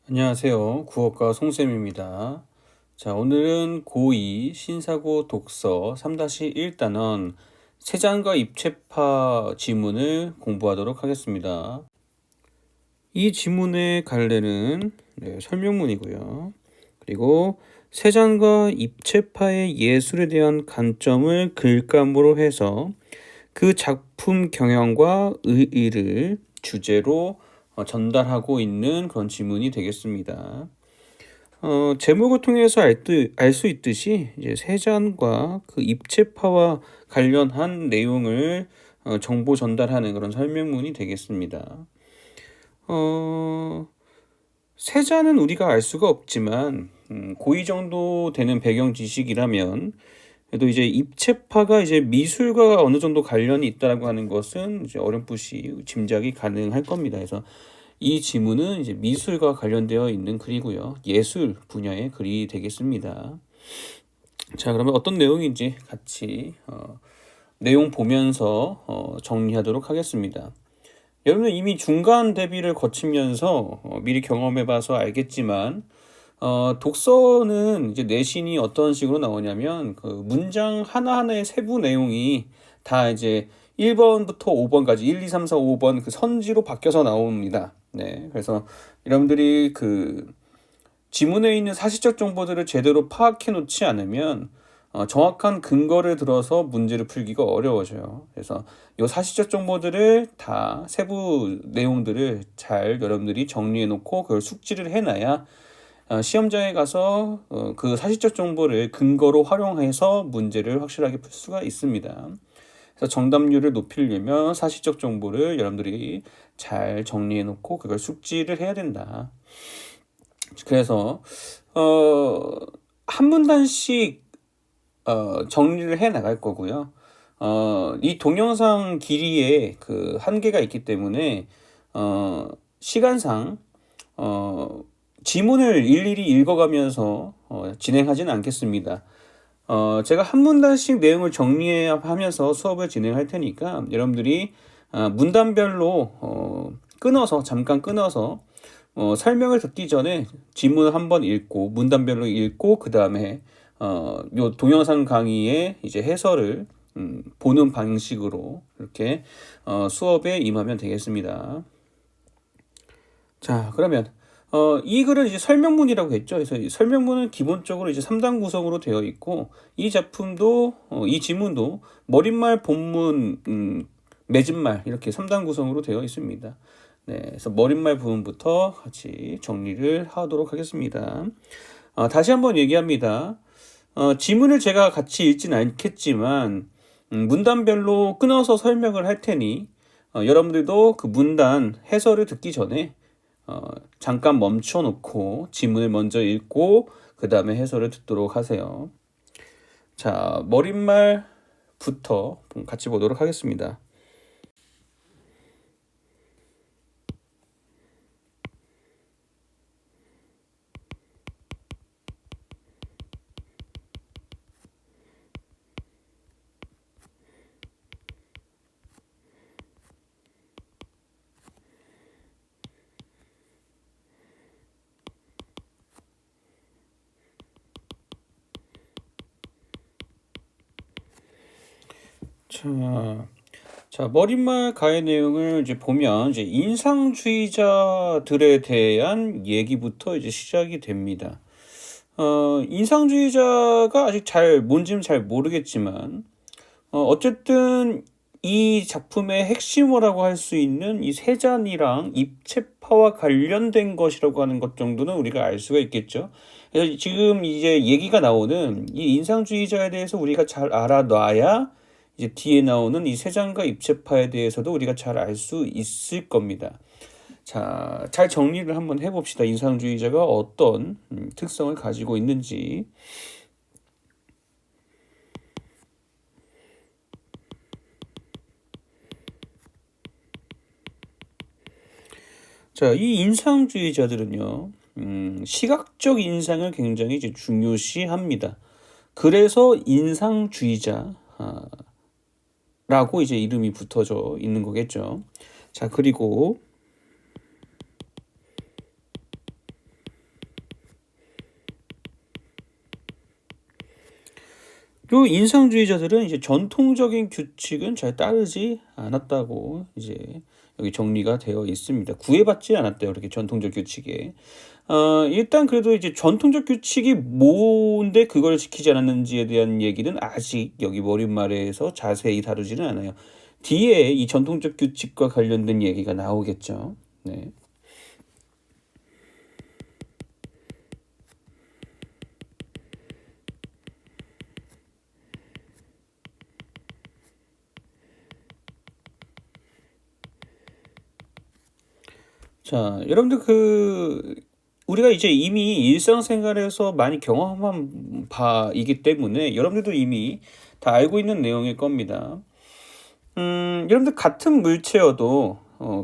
안녕하세요. 구어과 송쌤입니다. 자, 오늘은 고2 신사고 독서 3-1단원 세잔과 입체파 지문을 공부하도록 하겠습니다. 이 지문의 갈래는 설명문이고요. 그리고 세잔과 입체파의 예술에 대한 관점을 글감으로 해서 그 작품 경영과 의의를 주제로 전달하고 있는 그런 지문이 되겠습니다. 제목을 통해서 알 수 있듯이 이제 세잔과 그 입체파와 관련한 내용을 정보 전달하는 그런 설명문이 되겠습니다. 세잔은 우리가 알 수가 없지만 고2 정도 되는 배경 지식이라면 그래도 이제 입체파가 이제 미술과 어느 정도 관련이 있다라고 하는 것은 이제 어렴풋이 짐작이 가능할 겁니다. 그래서 이 지문은 이제 미술과 관련되어 있는 글이고요. 예술 분야의 글이 되겠습니다. 자, 그러면 어떤 내용인지 같이 내용 보면서 정리하도록 하겠습니다. 여러분은 이미 중간 대비를 거치면서 미리 경험해봐서 알겠지만 독서는 이제 내신이 어떤 식으로 나오냐면 그 문장 하나하나의 세부 내용이 다 이제 1번부터 5번까지 1, 2, 3, 4, 5번 그 선지로 바뀌어서 나옵니다. 네. 그래서 여러분들이 그 지문에 있는 사실적 정보들을 제대로 파악해 놓지 않으면 정확한 근거를 들어서 문제를 풀기가 어려워져요. 그래서 이 사실적 정보들을 다 세부 내용들을 잘 여러분들이 정리해 놓고 그걸 숙지를 해놔야 시험장에 가서 그 사실적 정보를 근거로 활용해서 문제를 확실하게 풀 수가 있습니다. 그래서 정답률을 높이려면 사실적 정보를 여러분들이 잘 정리해 놓고 그걸 숙지를 해야 된다. 그래서 한 문단씩 정리를 해 나갈 거고요. 이 동영상 길이에 그 한계가 있기 때문에 시간상 지문을 일일이 읽어가면서 진행하지는 않겠습니다. 제가 한 문단씩 내용을 정리하면서 수업을 진행할 테니까 여러분들이 문단별로 잠깐 끊어서 설명을 듣기 전에 지문을 한번 읽고 문단별로 읽고 그 다음에 요 동영상 강의의 이제 해설을 보는 방식으로 이렇게 수업에 임하면 되겠습니다. 자, 그러면 이 글은 이제 설명문이라고 했죠. 그래서 이 설명문은 기본적으로 이제 3단 구성으로 되어 있고 이 작품도 이 지문도 머릿말, 본문, 맺은말 이렇게 3단 구성으로 되어 있습니다. 네, 그래서 머릿말 부분부터 같이 정리를 하도록 하겠습니다. 다시 한번 얘기합니다. 지문을 제가 같이 읽진 않겠지만 문단별로 끊어서 설명을 할 테니 여러분들도 그 문단 해설을 듣기 전에 잠깐 멈춰 놓고 지문을 먼저 읽고 그 다음에 해설을 듣도록 하세요. 자, 머릿말부터 같이 보도록 하겠습니다. 자, 머릿말 가의 내용을 이제 보면 이제 인상주의자들에 대한 얘기부터 이제 시작이 됩니다. 인상주의자가 아직 뭔지는 잘 모르겠지만, 어쨌든 이 작품의 핵심어라고 할 수 있는 이 세잔이랑 입체파와 관련된 것이라고 하는 것 정도는 우리가 알 수가 있겠죠. 그래서 지금 이제 얘기가 나오는 이 인상주의자에 대해서 우리가 잘 알아놔야 이제 뒤에 나오는 이 세잔과 입체파에 대해서도 우리가 잘 알 수 있을 겁니다. 자, 잘 정리를 한번 해봅시다. 인상주의자가 어떤 특성을 가지고 있는지. 자, 이 인상주의자들은요, 시각적 인상을 굉장히 이제 중요시합니다. 그래서 인상주의자라고 이제 이름이 붙어져 있는 거겠죠. 자, 그리고 요 인상주의자들은 이제 전통적인 규칙은 잘 따르지 않았다고 이제 여기 정리가 되어 있습니다. 구애받지 않았대요. 이렇게 전통적 규칙에. 일단 그래도 이제 전통적 규칙이 뭔데 그걸 지키지 않았는지에 대한 얘기는 아직 여기 머릿말에서 자세히 다루지는 않아요. 뒤에 이 전통적 규칙과 관련된 얘기가 나오겠죠. 네. 자, 여러분들 우리가 이제 이미 일상생활에서 많이 경험한 바이기 때문에 여러분들도 이미 다 알고 있는 내용일 겁니다. 여러분들 같은 물체여도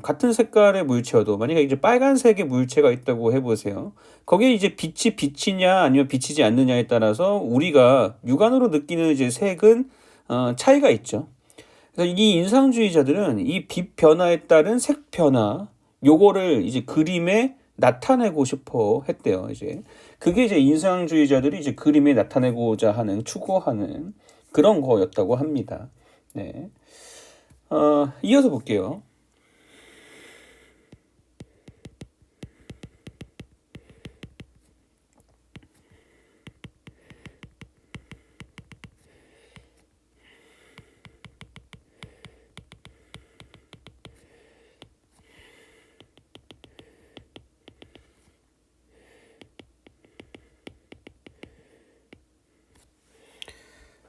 같은 색깔의 물체여도 만약에 이제 빨간색의 물체가 있다고 해보세요. 거기에 이제 빛이 비치냐 아니면 비치지 않느냐에 따라서 우리가 육안으로 느끼는 이제 색은 차이가 있죠. 그래서 이 인상주의자들은 이 빛 변화에 따른 색 변화 요거를 이제 그림에 나타내고 싶어 했대요. 이제 그게 이제 인상주의자들이 이제 그림에 나타내고자 하는 추구하는 그런 거였다고 합니다. 네. 이어서 볼게요.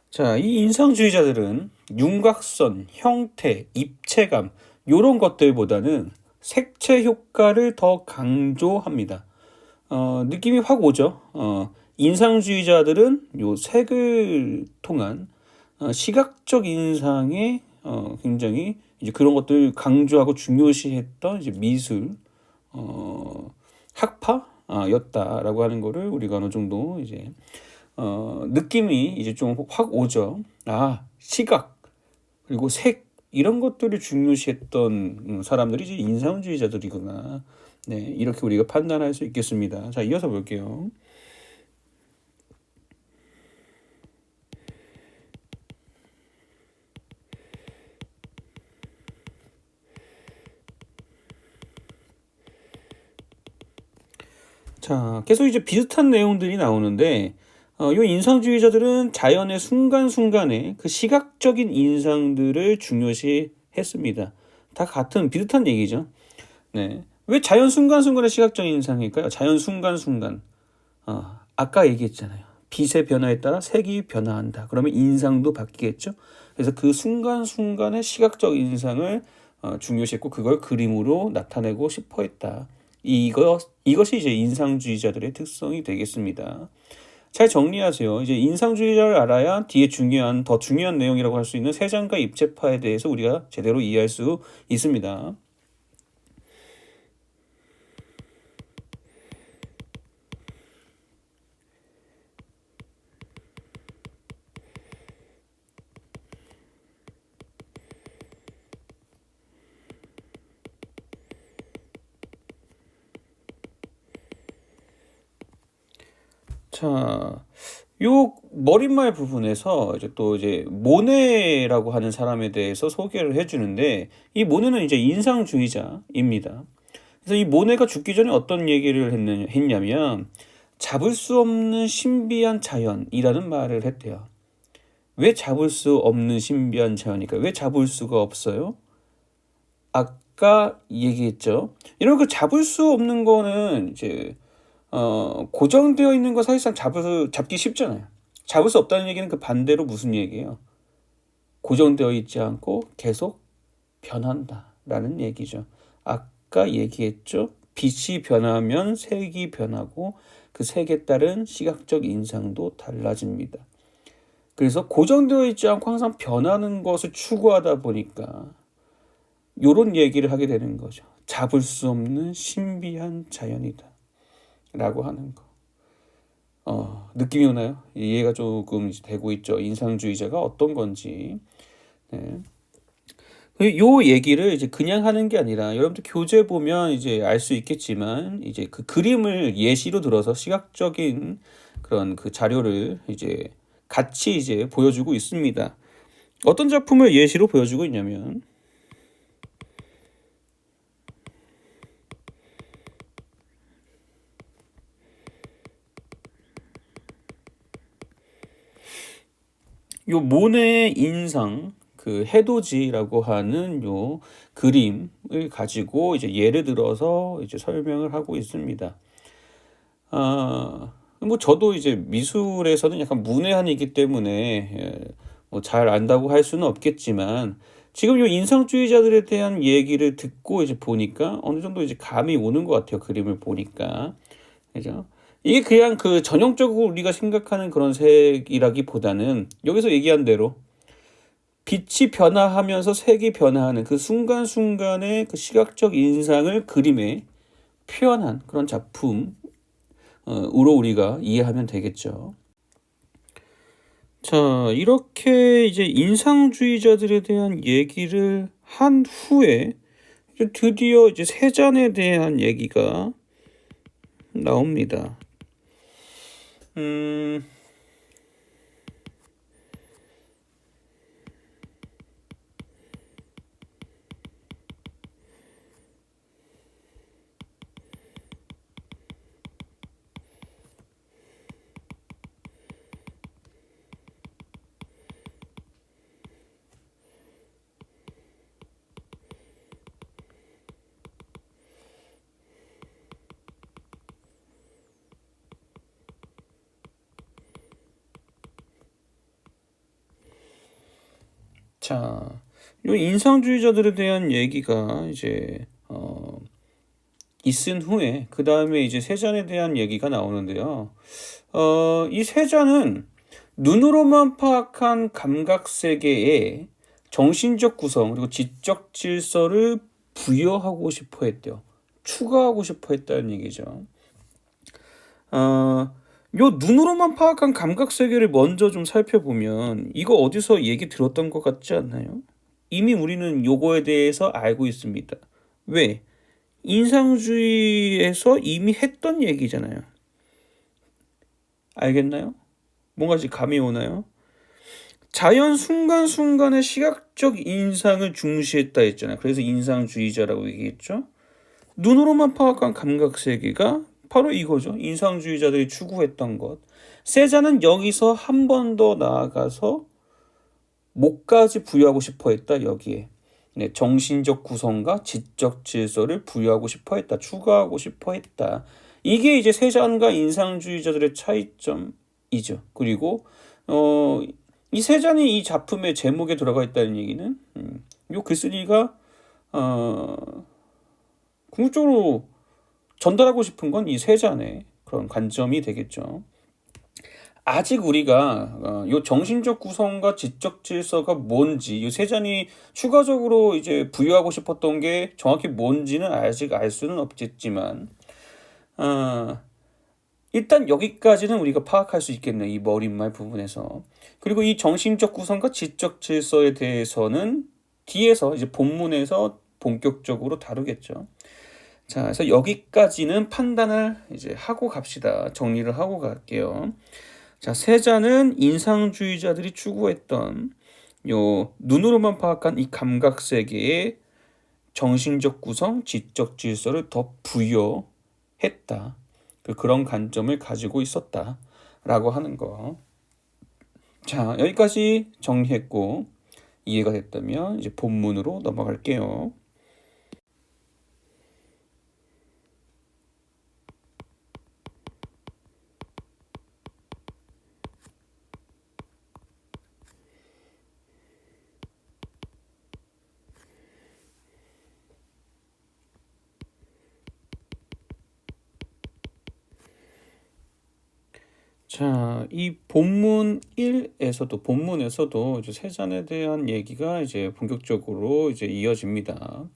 자, 이 인상주의자들은 윤곽선, 형태, 입체감 요런 것들보다는 색채 효과를 더 강조합니다. 느낌이 확 오죠. 인상주의자들은 요 색을 통한 시각적 인상에 굉장히 이제 그런 것들 강조하고 중요시했던 이제 미술 학파였다라고 하는 거를 우리가 어느 정도 이제 느낌이 이제 좀 확 오죠. 시각 그리고 색 이런 것들을 중요시했던 사람들이 이제 인상주의자들이구나. 네, 이렇게 우리가 판단할 수 있겠습니다. 자, 이어서 볼게요. 자, 계속 이제 비슷한 내용들이 나오는데, 요 인상주의자들은 자연의 순간순간의 그 시각적인 인상들을 중요시 했습니다. 다 같은 비슷한 얘기죠. 네. 왜 자연 순간순간의 시각적인 인상일까요? 자연 순간순간. 아까 얘기했잖아요. 빛의 변화에 따라 색이 변화한다. 그러면 인상도 바뀌겠죠? 그래서 그 순간순간의 시각적 인상을 중요시했고 그걸 그림으로 나타내고 싶어 했다. 이것이 이제 인상주의자들의 특성이 되겠습니다. 잘 정리하세요. 이제 인상주의자를 알아야 뒤에 더 중요한 내용이라고 할 수 있는 세장과 입체파에 대해서 우리가 제대로 이해할 수 있습니다. 자, 요 머릿말 부분에서 이제 모네라고 하는 사람에 대해서 소개를 해주는데 이 모네는 이제 인상주의자입니다. 그래서 이 모네가 죽기 전에 어떤 얘기를 했냐면 잡을 수 없는 신비한 자연이라는 말을 했대요. 왜 잡을 수 없는 신비한 자연일까요? 왜 잡을 수가 없어요? 아까 얘기했죠. 이런 그 잡을 수 없는 거는 이제 고정되어 있는 거 사실상 잡기 쉽잖아요. 잡을 수 없다는 얘기는 그 반대로 무슨 얘기예요? 고정되어 있지 않고 계속 변한다라는 얘기죠. 아까 얘기했죠. 빛이 변하면 색이 변하고 그 색에 따른 시각적 인상도 달라집니다. 그래서 고정되어 있지 않고 항상 변하는 것을 추구하다 보니까 요런 얘기를 하게 되는 거죠. 잡을 수 없는 신비한 자연이다. 라고 하는 거. 느낌이 오나요? 이해가 조금 되고 있죠. 인상주의자가 어떤 건지. 네. 요 얘기를 이제 그냥 하는 게 아니라 여러분들 교재 보면 이제 알 수 있겠지만 이제 그 그림을 예시로 들어서 시각적인 그런 그 자료를 이제 같이 이제 보여주고 있습니다. 어떤 작품을 예시로 보여주고 있냐면 요 모네의 인상 그 해돋이라고 하는 요 그림을 가지고 이제 예를 들어서 이제 설명을 하고 있습니다. 뭐 저도 이제 미술에서는 약간 문외한이기 때문에 뭐 잘 안다고 할 수는 없겠지만 지금 요 인상주의자들에 대한 얘기를 듣고 이제 보니까 어느 정도 이제 감이 오는 것 같아요. 그림을 보니까. 그죠? 이게 그냥 그 전형적으로 우리가 생각하는 그런 색이라기보다는 여기서 얘기한 대로 빛이 변화하면서 색이 변화하는 그 순간순간의 그 시각적 인상을 그림에 표현한 그런 작품으로 우리가 이해하면 되겠죠. 자, 이렇게 이제 인상주의자들에 대한 얘기를 한 후에 이제 드디어 이제 세잔에 대한 얘기가 나옵니다. 음, 자, 요 인상주의자들에 대한 얘기가 이제 있은 후에 그 다음에 이제 세잔에 대한 얘기가 나오는데요. 이 세잔은 눈으로만 파악한 감각 세계에 정신적 구성 그리고 지적 질서를 부여하고 싶어 했대요. 추가하고 싶어 했다는 얘기죠. 요 눈으로만 파악한 감각 세계를 먼저 좀 살펴보면 이거 어디서 얘기 들었던 것 같지 않나요? 이미 우리는 요거에 대해서 알고 있습니다. 왜? 인상주의에서 이미 했던 얘기잖아요. 알겠나요? 뭔가 감이 오나요? 자연 순간순간의 시각적 인상을 중시했다 했잖아요. 그래서 인상주의자라고 얘기했죠. 눈으로만 파악한 감각 세계가 바로 이거죠. 인상주의자들이 추구했던 것. 세자는 여기서 한 번 더 나아가서 목까지 부여하고 싶어 했다. 여기에. 네, 정신적 구성과 지적 질서를 부여하고 싶어 했다. 추가하고 싶어 했다. 이게 이제 세잔과 인상주의자들의 차이점이죠. 그리고 이 세잔이 이 작품의 제목에 들어가 있다는 얘기는 요 글쓴이가 궁극적으로 전달하고 싶은 건 이 세잔의 그런 관점이 되겠죠. 아직 우리가 요 정신적 구성과 지적 질서가 뭔지 요 세잔이 추가적으로 이제 부여하고 싶었던 게 정확히 뭔지는 아직 알 수는 없겠지만 일단 여기까지는 우리가 파악할 수 있겠네요. 이 머릿말 부분에서. 그리고 이 정신적 구성과 지적 질서에 대해서는 뒤에서 이제 본문에서 본격적으로 다루겠죠. 자, 그래서 여기까지는 판단을 이제 하고 갑시다. 정리를 하고 갈게요. 자, 세자는 인상주의자들이 추구했던 요 눈으로만 파악한 이 감각 세계에 정신적 구성, 지적 질서를 더 부여했다. 그런 관점을 가지고 있었다라고 하는 거. 자, 여기까지 정리했고 이해가 됐다면 이제 본문으로 넘어갈게요. 자, 이 본문에서도 이제 세잔에 대한 얘기가 이제 본격적으로 이제 이어집니다.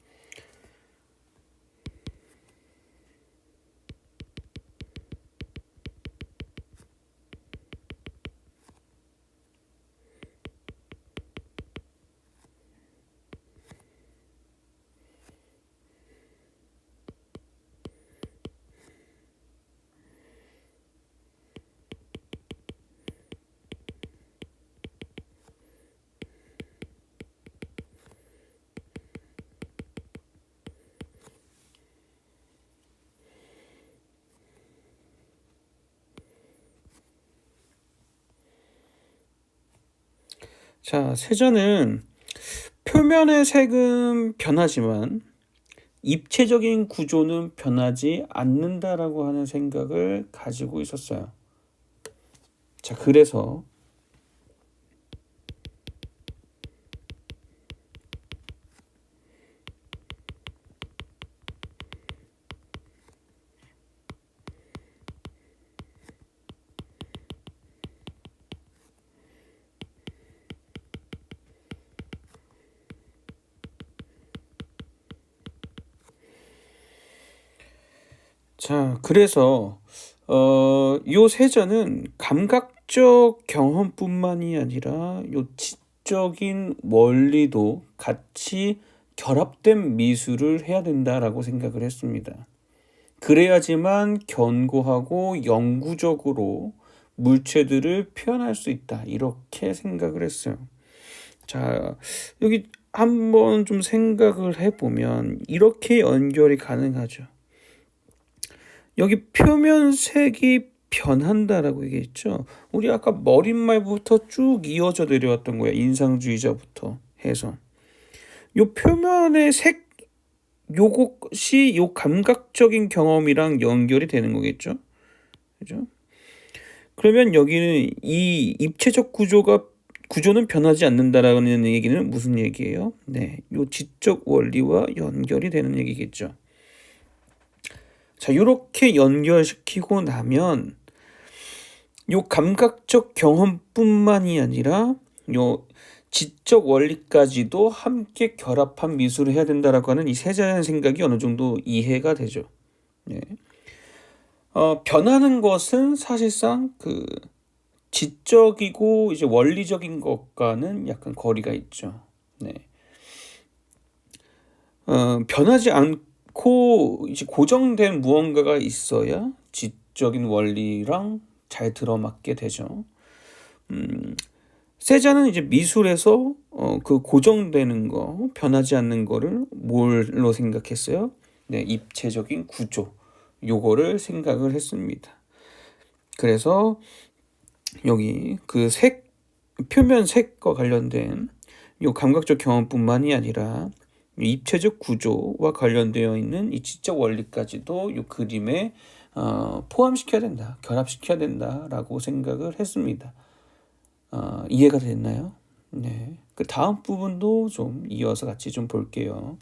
자, 세자는 표면의 색은 변하지만 입체적인 구조는 변하지 않는다라고 하는 생각을 가지고 있었어요. 자, 그래서 요 세자는 감각적 경험뿐만이 아니라 요 지적인 원리도 같이 결합된 미술을 해야 된다라고 생각을 했습니다. 그래야지만 견고하고 영구적으로 물체들을 표현할 수 있다. 이렇게 생각을 했어요. 자, 여기 한번 좀 생각을 해보면 이렇게 연결이 가능하죠. 여기 표면 색이 변한다라고 얘기했죠. 우리 아까 머릿말부터 쭉 이어져 내려왔던 거야. 인상주의자부터 해서. 요 표면의 색, 요것이 요 감각적인 경험이랑 연결이 되는 거겠죠. 그죠? 그러면 여기는 이 입체적 구조는 변하지 않는다라는 얘기는 무슨 얘기예요? 네, 요 지적 원리와 연결이 되는 얘기겠죠. 자, 요렇게 연결시키고 나면 요 감각적 경험뿐만이 아니라 요 지적 원리까지도 함께 결합한 미술을 해야 된다라고 하는 이 세자의 생각이 어느 정도 이해가 되죠. 네. 변하는 것은 사실상 그 지적이고 이제 원리적인 것과는 약간 거리가 있죠. 네. 변하지 않고 이제 고정된 무언가가 있어야 지적인 원리랑 잘 들어맞게 되죠. 세자는 이제 미술에서 그 고정되는 거, 변하지 않는 거를 뭘로 생각했어요? 네, 입체적인 구조. 요거를 생각을 했습니다. 그래서 여기 그 표면 색과 관련된 요 감각적 경험뿐만이 아니라 입체적 구조와 관련되어 있는 이 지적 원리까지도 이 그림에 포함시켜야 된다, 결합시켜야 된다라고 생각을 했습니다. 이해가 됐나요? 네. 그 다음 부분도 좀 이어서 같이 좀 볼게요.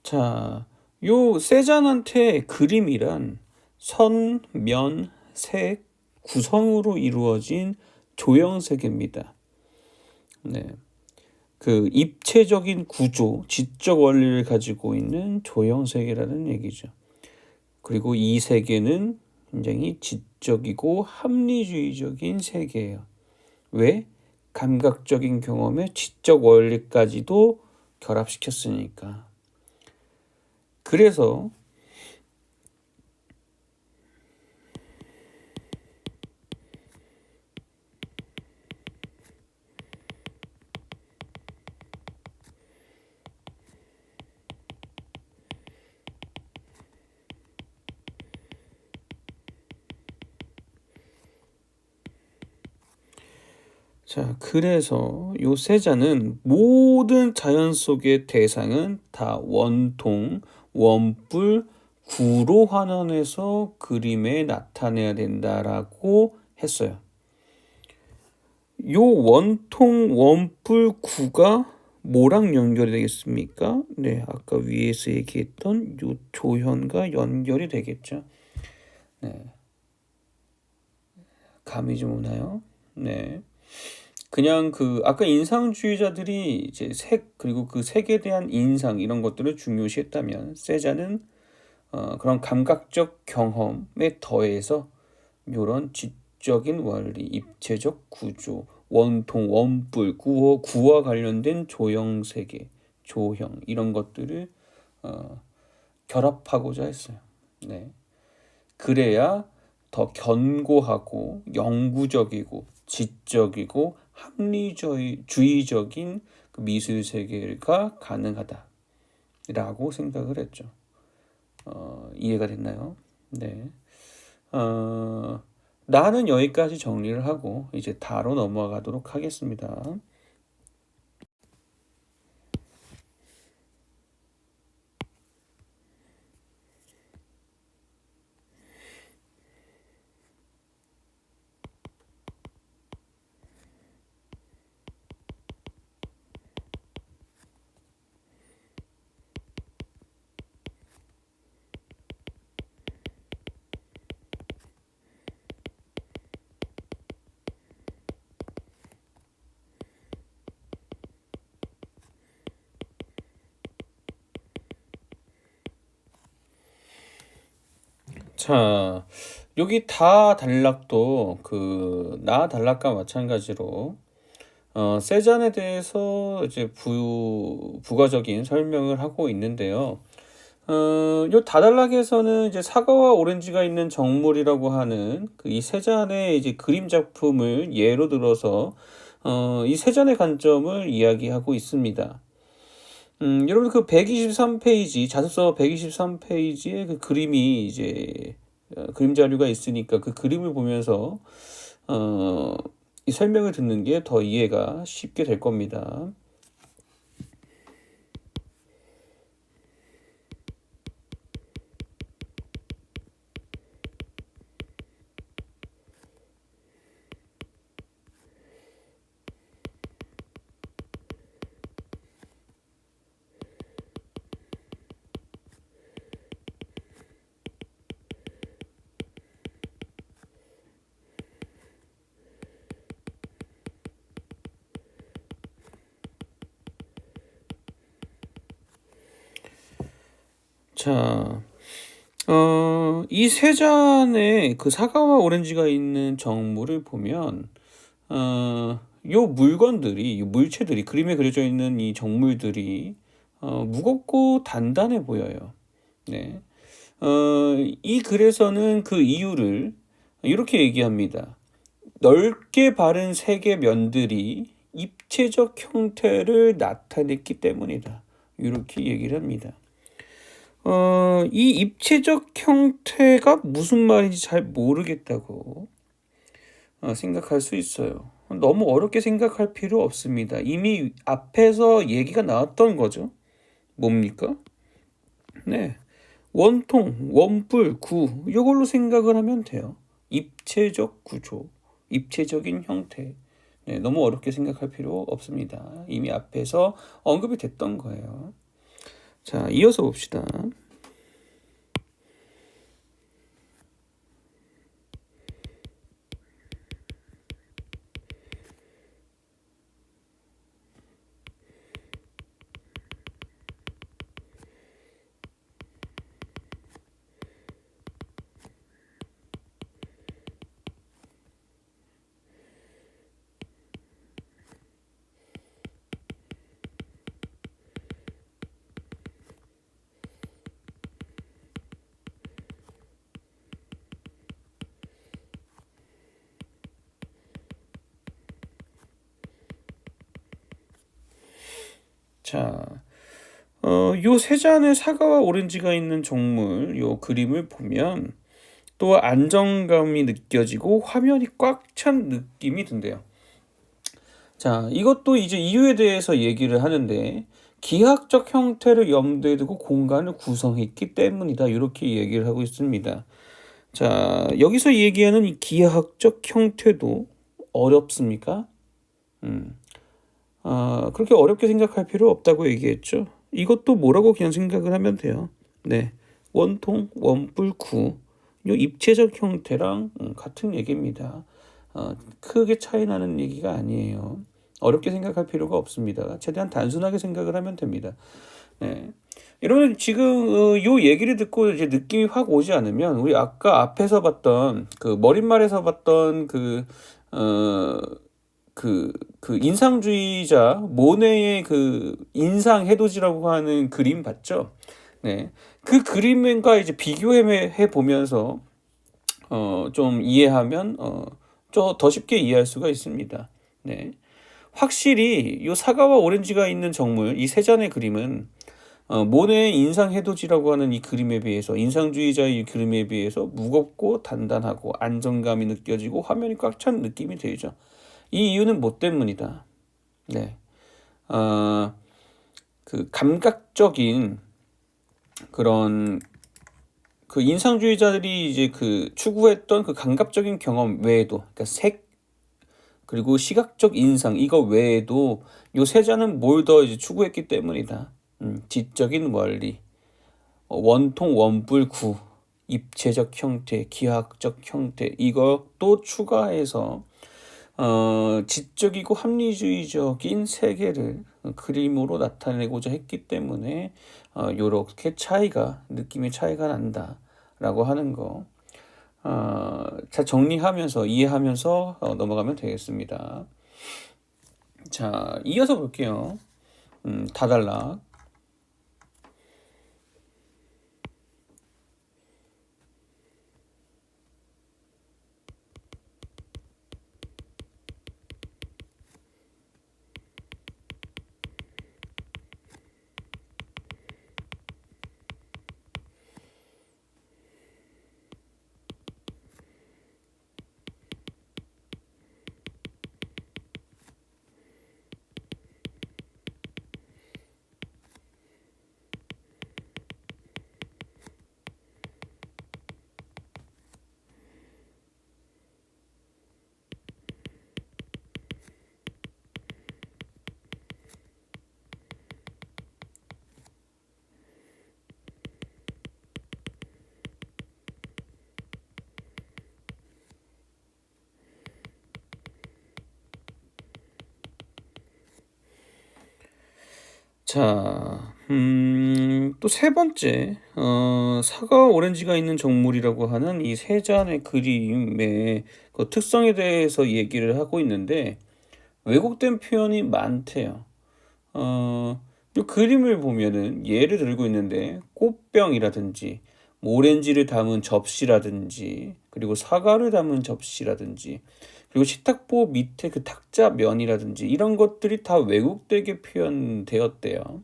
자, 요 세잔한테 그림이란 선, 면, 색, 구성으로 이루어진 조형세계입니다. 네. 그 입체적인 구조, 지적 원리를 가지고 있는 조형세계라는 얘기죠. 그리고 이 세계는 굉장히 지적이고 합리주의적인 세계예요. 왜? 감각적인 경험에 지적 원리까지도 결합시켰으니까. 그래서 요 세자는 모든 자연 속의 대상은 다 원통, 원뿔, 구로 환원해서 그림에 나타내야 된다라고 했어요. 요 원통, 원뿔, 구가 뭐랑 연결이 되겠습니까? 네, 아까 위에서 얘기했던 요 조현과 연결이 되겠죠. 네. 감이 좀 오나요? 네. 그냥 그 아까 인상주의자들이 이제 색 그리고 그 색에 대한 인상 이런 것들을 중요시했다면 세자는 그런 감각적 경험에 더해서 요런 지적인 원리, 입체적 구조, 원통, 원뿔, 구와 관련된 조형 세계, 조형 이런 것들을 결합하고자 했어요. 네. 그래야 더 견고하고 영구적이고 지적이고 합리주의적인 그 미술 세계가 가능하다라고 생각을 했죠. 이해가 됐나요? 네. 나는 여기까지 정리를 하고 이제 다로 넘어가도록 하겠습니다. 자, 여기 다 단락도 나 단락과 마찬가지로 세잔에 대해서 이제 부가적인 설명을 하고 있는데요. 요 다단락에서는 이제 사과와 오렌지가 있는 정물이라고 하는 이 세잔의 이제 그림 작품을 예로 들어서 이 세잔의 관점을 이야기하고 있습니다. 여러분 그 123페이지 자습서 123페이지에 그 그림이 이제 그림 자료가 있으니까 그 그림을 보면서 이 설명을 듣는 게 더 이해가 쉽게 될 겁니다. 자, 이 세 잔의 그 사과와 오렌지가 있는 정물을 보면, 요 물건들이, 이 물체들이, 그림에 그려져 있는 이 정물들이, 무겁고 단단해 보여요. 네. 이 글에서는 그 이유를 이렇게 얘기합니다. 넓게 바른 색의 면들이 입체적 형태를 나타냈기 때문이다. 이렇게 얘기를 합니다. 이 입체적 형태가 무슨 말인지 잘 모르겠다고 생각할 수 있어요. 너무 어렵게 생각할 필요 없습니다. 이미 앞에서 얘기가 나왔던 거죠. 뭡니까? 네. 원통, 원뿔, 구, 이걸로 생각을 하면 돼요. 입체적 구조, 입체적인 형태. 네, 너무 어렵게 생각할 필요 없습니다. 이미 앞에서 언급이 됐던 거예요. 자, 이어서 봅시다. 자, 요 세 잔의 사과와 오렌지가 있는 정물, 요 그림을 보면 또 안정감이 느껴지고 화면이 꽉 찬 느낌이 든대요. 자, 이것도 이제 이유에 대해서 얘기를 하는데 기하학적 형태를 염두에 두고 공간을 구성했기 때문이다. 이렇게 얘기를 하고 있습니다. 자, 여기서 얘기하는 이 기하학적 형태도 어렵습니까? 그렇게 어렵게 생각할 필요 없다고 얘기했죠. 이것도 뭐라고 그냥 생각을 하면 돼요. 네. 원통, 원뿔, 구. 요 입체적 형태랑 같은 얘기입니다. 크게 차이 나는 얘기가 아니에요. 어렵게 생각할 필요가 없습니다. 최대한 단순하게 생각을 하면 됩니다. 네. 여러분 지금 요 얘기를 듣고 이제 느낌이 확 오지 않으면 우리 아까 앞에서 봤던 그 머릿말에서 봤던 그 인상주의자 모네의 그 인상 해돋이라고 하는 그림 봤죠? 네. 그 그림과 이제 비교해 보면서 좀 이해하면 좀 더 쉽게 이해할 수가 있습니다. 네. 확실히 요 사과와 오렌지가 있는 정물 이 세 잔의 그림은 모네의 인상 해돋이라고 하는 이 그림에 비해서 인상주의자의 이 그림에 비해서 무겁고 단단하고 안정감이 느껴지고 화면이 꽉 찬 느낌이 들죠. 이 이유는 뭐 때문이다. 네. 그 감각적인 그런 그 인상주의자들이 이제 그 추구했던 그 감각적인 경험 외에도, 그러니까 색 그리고 시각적 인상 이거 외에도 요 세자는 뭘 더 이제 추구했기 때문이다. 지적인 원리, 원통 원불구, 입체적 형태, 기하학적 형태 이것도 추가해서 지적이고 합리주의적인 세계를 그림으로 나타내고자 했기 때문에 요렇게 느낌의 차이가 난다라고 하는 거 잘 정리하면서 이해하면서 넘어가면 되겠습니다. 자, 이어서 볼게요. 다달락. 자, 또 세 번째, 사과와 오렌지가 있는 정물이라고 하는 이 세 잔의 그림의 그 특성에 대해서 얘기를 하고 있는데, 왜곡된 표현이 많대요. 이 그림을 보면은 예를 들고 있는데, 꽃병이라든지, 뭐 오렌지를 담은 접시라든지, 그리고 사과를 담은 접시라든지, 그리고 식탁보 밑에 그 탁자 면이라든지 이런 것들이 다 왜곡되게 표현되었대요.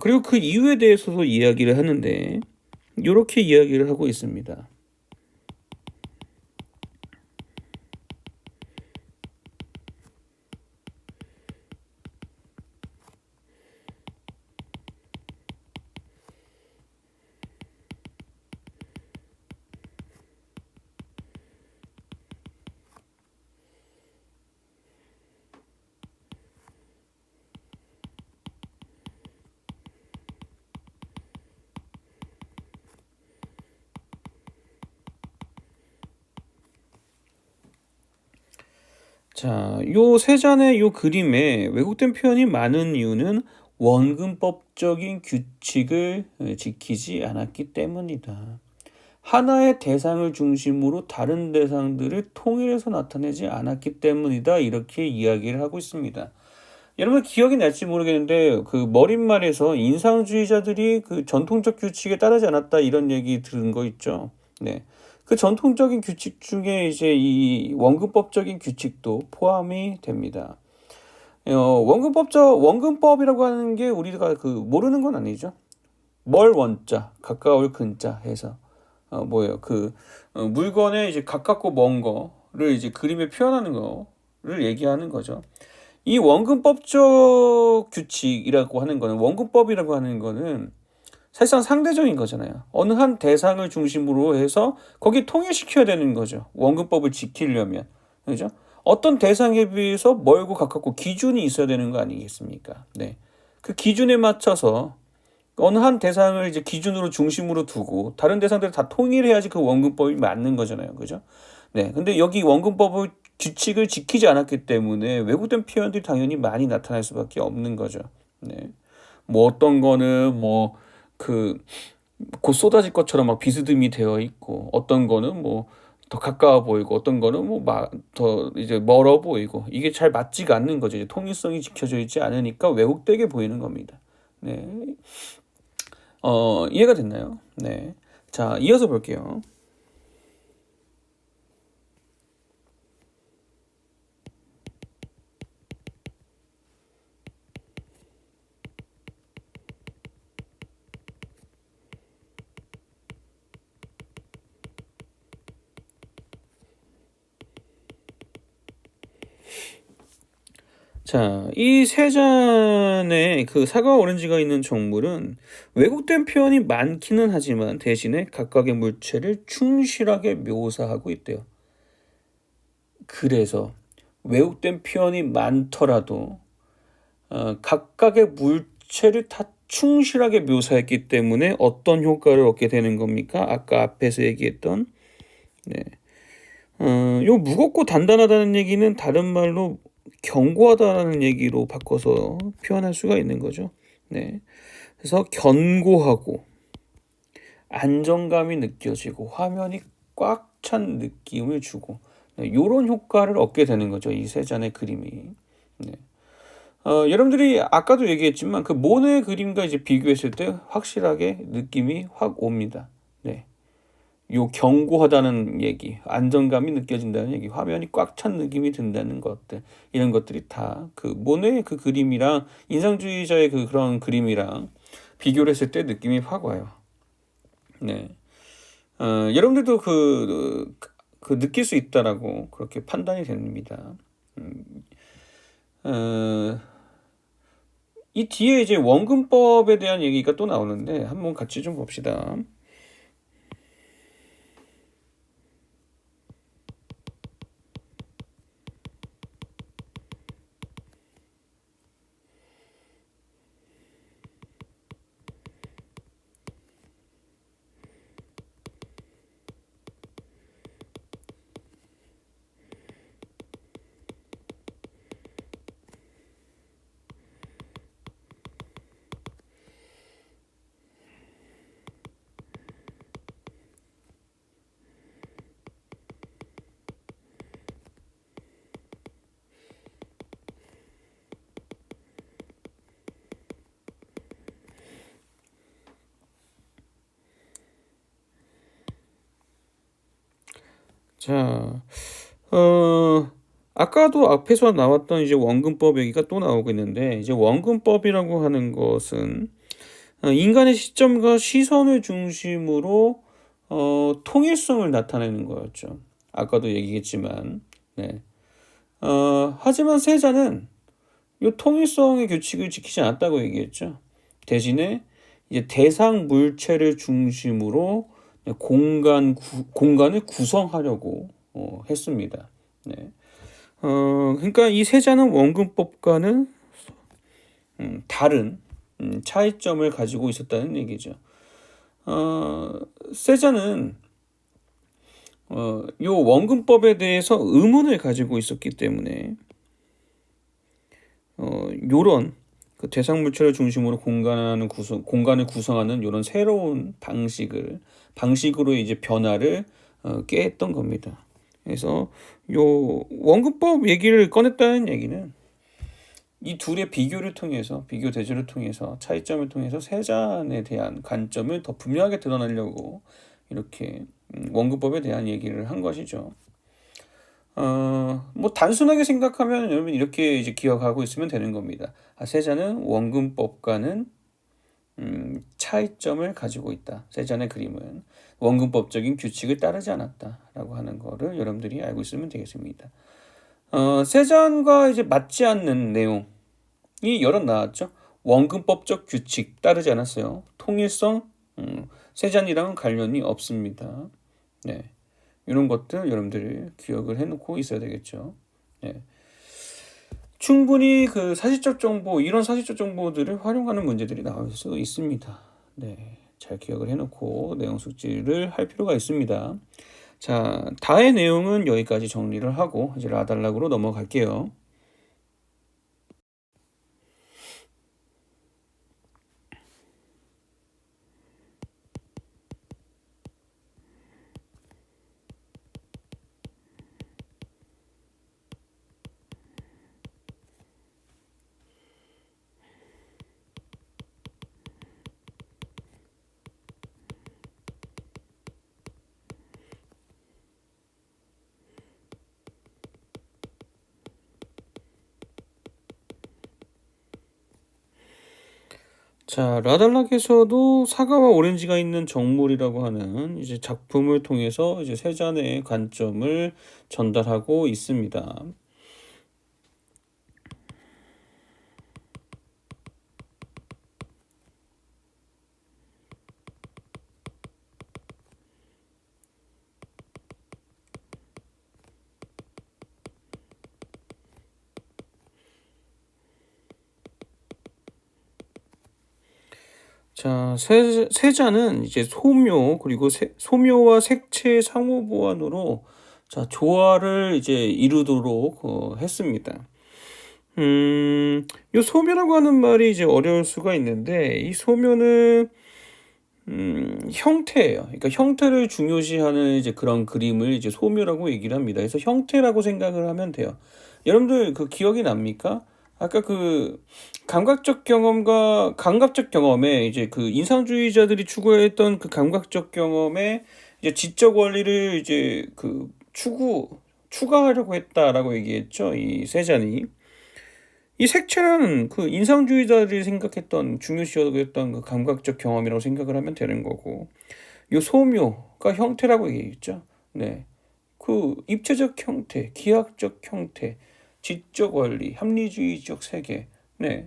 그리고 그 이유에 대해서도 이야기를 하는데 이렇게 이야기를 하고 있습니다. 자, 요 세 잔의 요 그림에 왜곡된 표현이 많은 이유는 원근법적인 규칙을 지키지 않았기 때문이다. 하나의 대상을 중심으로 다른 대상들을 통일해서 나타내지 않았기 때문이다. 이렇게 이야기를 하고 있습니다. 여러분 기억이 날지 모르겠는데 그 머릿말에서 인상주의자들이 그 전통적 규칙에 따르지 않았다 이런 얘기 들은 거 있죠. 네. 그 전통적인 규칙 중에 이제 이 원근법적인 규칙도 포함이 됩니다. 원근법이라고 하는 게 우리가 그 모르는 건 아니죠. 멀 원자, 가까울 근자 해서 뭐예요? 물건에 이제 가깝고 먼 거를 이제 그림에 표현하는 거를 얘기하는 거죠. 이 원근법적 규칙이라고 하는 거는 원근법이라고 하는 거는 사실상 상대적인 거잖아요. 어느 한 대상을 중심으로 해서 거기 통일시켜야 되는 거죠. 원근법을 지키려면. 그죠? 어떤 대상에 비해서 멀고 가깝고 기준이 있어야 되는 거 아니겠습니까? 네. 그 기준에 맞춰서 어느 한 대상을 이제 기준으로 중심으로 두고 다른 대상들을 다 통일해야지 그 원근법이 맞는 거잖아요. 그죠? 네, 근데 여기 원근법의 규칙을 지키지 않았기 때문에 왜곡된 표현들이 당연히 많이 나타날 수밖에 없는 거죠. 네, 뭐 어떤 거는 뭐 그 곧 쏟아질 것처럼 막 비스듬히 되어 있고, 어떤 거는 뭐 더 가까워 보이고, 어떤 거는 뭐 더 이제 멀어 보이고, 이게 잘 맞지가 않는 거죠. 이제 통일성이 지켜져 있지 않으니까 왜곡되게 보이는 겁니다. 네, 이해가 됐나요? 네, 자, 이어서 볼게요. 자, 이 세 잔의 그 사과 오렌지가 있는 정물은 왜곡된 표현이 많기는 하지만 대신에 각각의 물체를 충실하게 묘사하고 있대요. 그래서 왜곡된 표현이 많더라도 각각의 물체를 다 충실하게 묘사했기 때문에 어떤 효과를 얻게 되는 겁니까? 아까 앞에서 얘기했던, 네, 요 무겁고 단단하다는 얘기는 다른 말로 견고하다라는 얘기로 바꿔서 표현할 수가 있는 거죠. 네, 그래서 견고하고 안정감이 느껴지고 화면이 꽉 찬 느낌을 주고, 네, 이런 효과를 얻게 되는 거죠. 이 세 잔의 그림이. 네. 여러분들이 아까도 얘기했지만 그 모네 그림과 이제 비교했을 때 확실하게 느낌이 확 옵니다. 네. 요 견고하다는 얘기, 안정감이 느껴진다는 얘기, 화면이 꽉 찬 느낌이 든다는 것들, 이런 것들이 다 그 모네의 그 그림이랑 인상주의자의 그런 그림이랑 비교를 했을 때 느낌이 확 와요. 네. 여러분들도 그 느낄 수 있다라고 그렇게 판단이 됩니다. 어, 이 뒤에 이제 원근법에 대한 얘기가 또 나오는데 한번 같이 좀 봅시다. 자, 아까도 앞에서 나왔던 이제 원근법 얘기가 또 나오고 있는데, 이제 원근법이라고 하는 것은 인간의 시점과 시선을 중심으로 통일성을 나타내는 거였죠. 아까도 얘기했지만, 네. 하지만 세자는 이 통일성의 규칙을 지키지 않았다고 얘기했죠. 대신에 이제 대상 물체를 중심으로 공간을 구성하려고 했습니다. 네. 그러니까 이 세자는 원근법과는 다른 차이점을 가지고 있었다는 얘기죠. 세자는 요 원근법에 대해서 의문을 가지고 있었기 때문에 요런 그 대상 물체를 중심으로 공간을 구성하는 이런 새로운 방식으로 이제 변화를 꾀했던 겁니다. 그래서 요 원근법 얘기를 꺼냈다는 얘기는 이 둘의 비교 대조를 통해서 차이점을 통해서 세잔에 대한 관점을 더 분명하게 드러내려고 이렇게 원근법에 대한 얘기를 한 것이죠. 뭐 단순하게 생각하면 여러분 이렇게 이제 기억하고 있으면 되는 겁니다. 세자는 원근법과는 차이점을 가지고 있다. 세잔의 그림은 원근법적인 규칙을 따르지 않았다라고 하는 거를 여러분들이 알고 있으면 되겠습니다. 세잔과 이제 맞지 않는 내용이 여러 나왔죠. 원근법적 규칙 따르지 않았어요. 통일성, 세잔이랑은 관련이 없습니다. 네. 이런 것들 여러분들이 기억을 해놓고 있어야 되겠죠. 네. 충분히 그 사실적 정보, 이런 사실적 정보들을 활용하는 문제들이 나올 수 있습니다. 네. 잘 기억을 해놓고 내용 숙지를 할 필요가 있습니다. 자, 다의 내용은 여기까지 정리를 하고 이제 라달락으로 넘어갈게요. 자, 라달락에서도 사과와 오렌지가 있는 정물이라고 하는 이제 작품을 통해서 이제 세 잔의 관점을 전달하고 있습니다. 자, 세자는 이제 소묘 그리고 소묘와 색채의 상호 보완으로 자, 조화를 이제 이루도록 했습니다. 요 소묘라고 하는 말이 이제 어려울 수가 있는데 이 소묘는 형태예요. 그러니까 형태를 중요시하는 이제 그런 그림을 이제 소묘라고 얘기를 합니다. 그래서 형태라고 생각을 하면 돼요. 여러분들 그 기억이 납니까? 아까 그 감각적 경험에 이제 그 인상주의자들이 추구했던 그 감각적 경험에 이제 지적 원리를 이제 그 추가하려고 했다라고 얘기했죠. 이 세잔이. 이 색채는 그 인상주의자들이 생각했던 중요시하겠던 그 감각적 경험이라고 생각을 하면 되는 거고, 요 소묘가 형태라고 얘기했죠. 네, 그 입체적 형태, 기하학적 형태, 지적 원리, 합리주의적 세계, 네,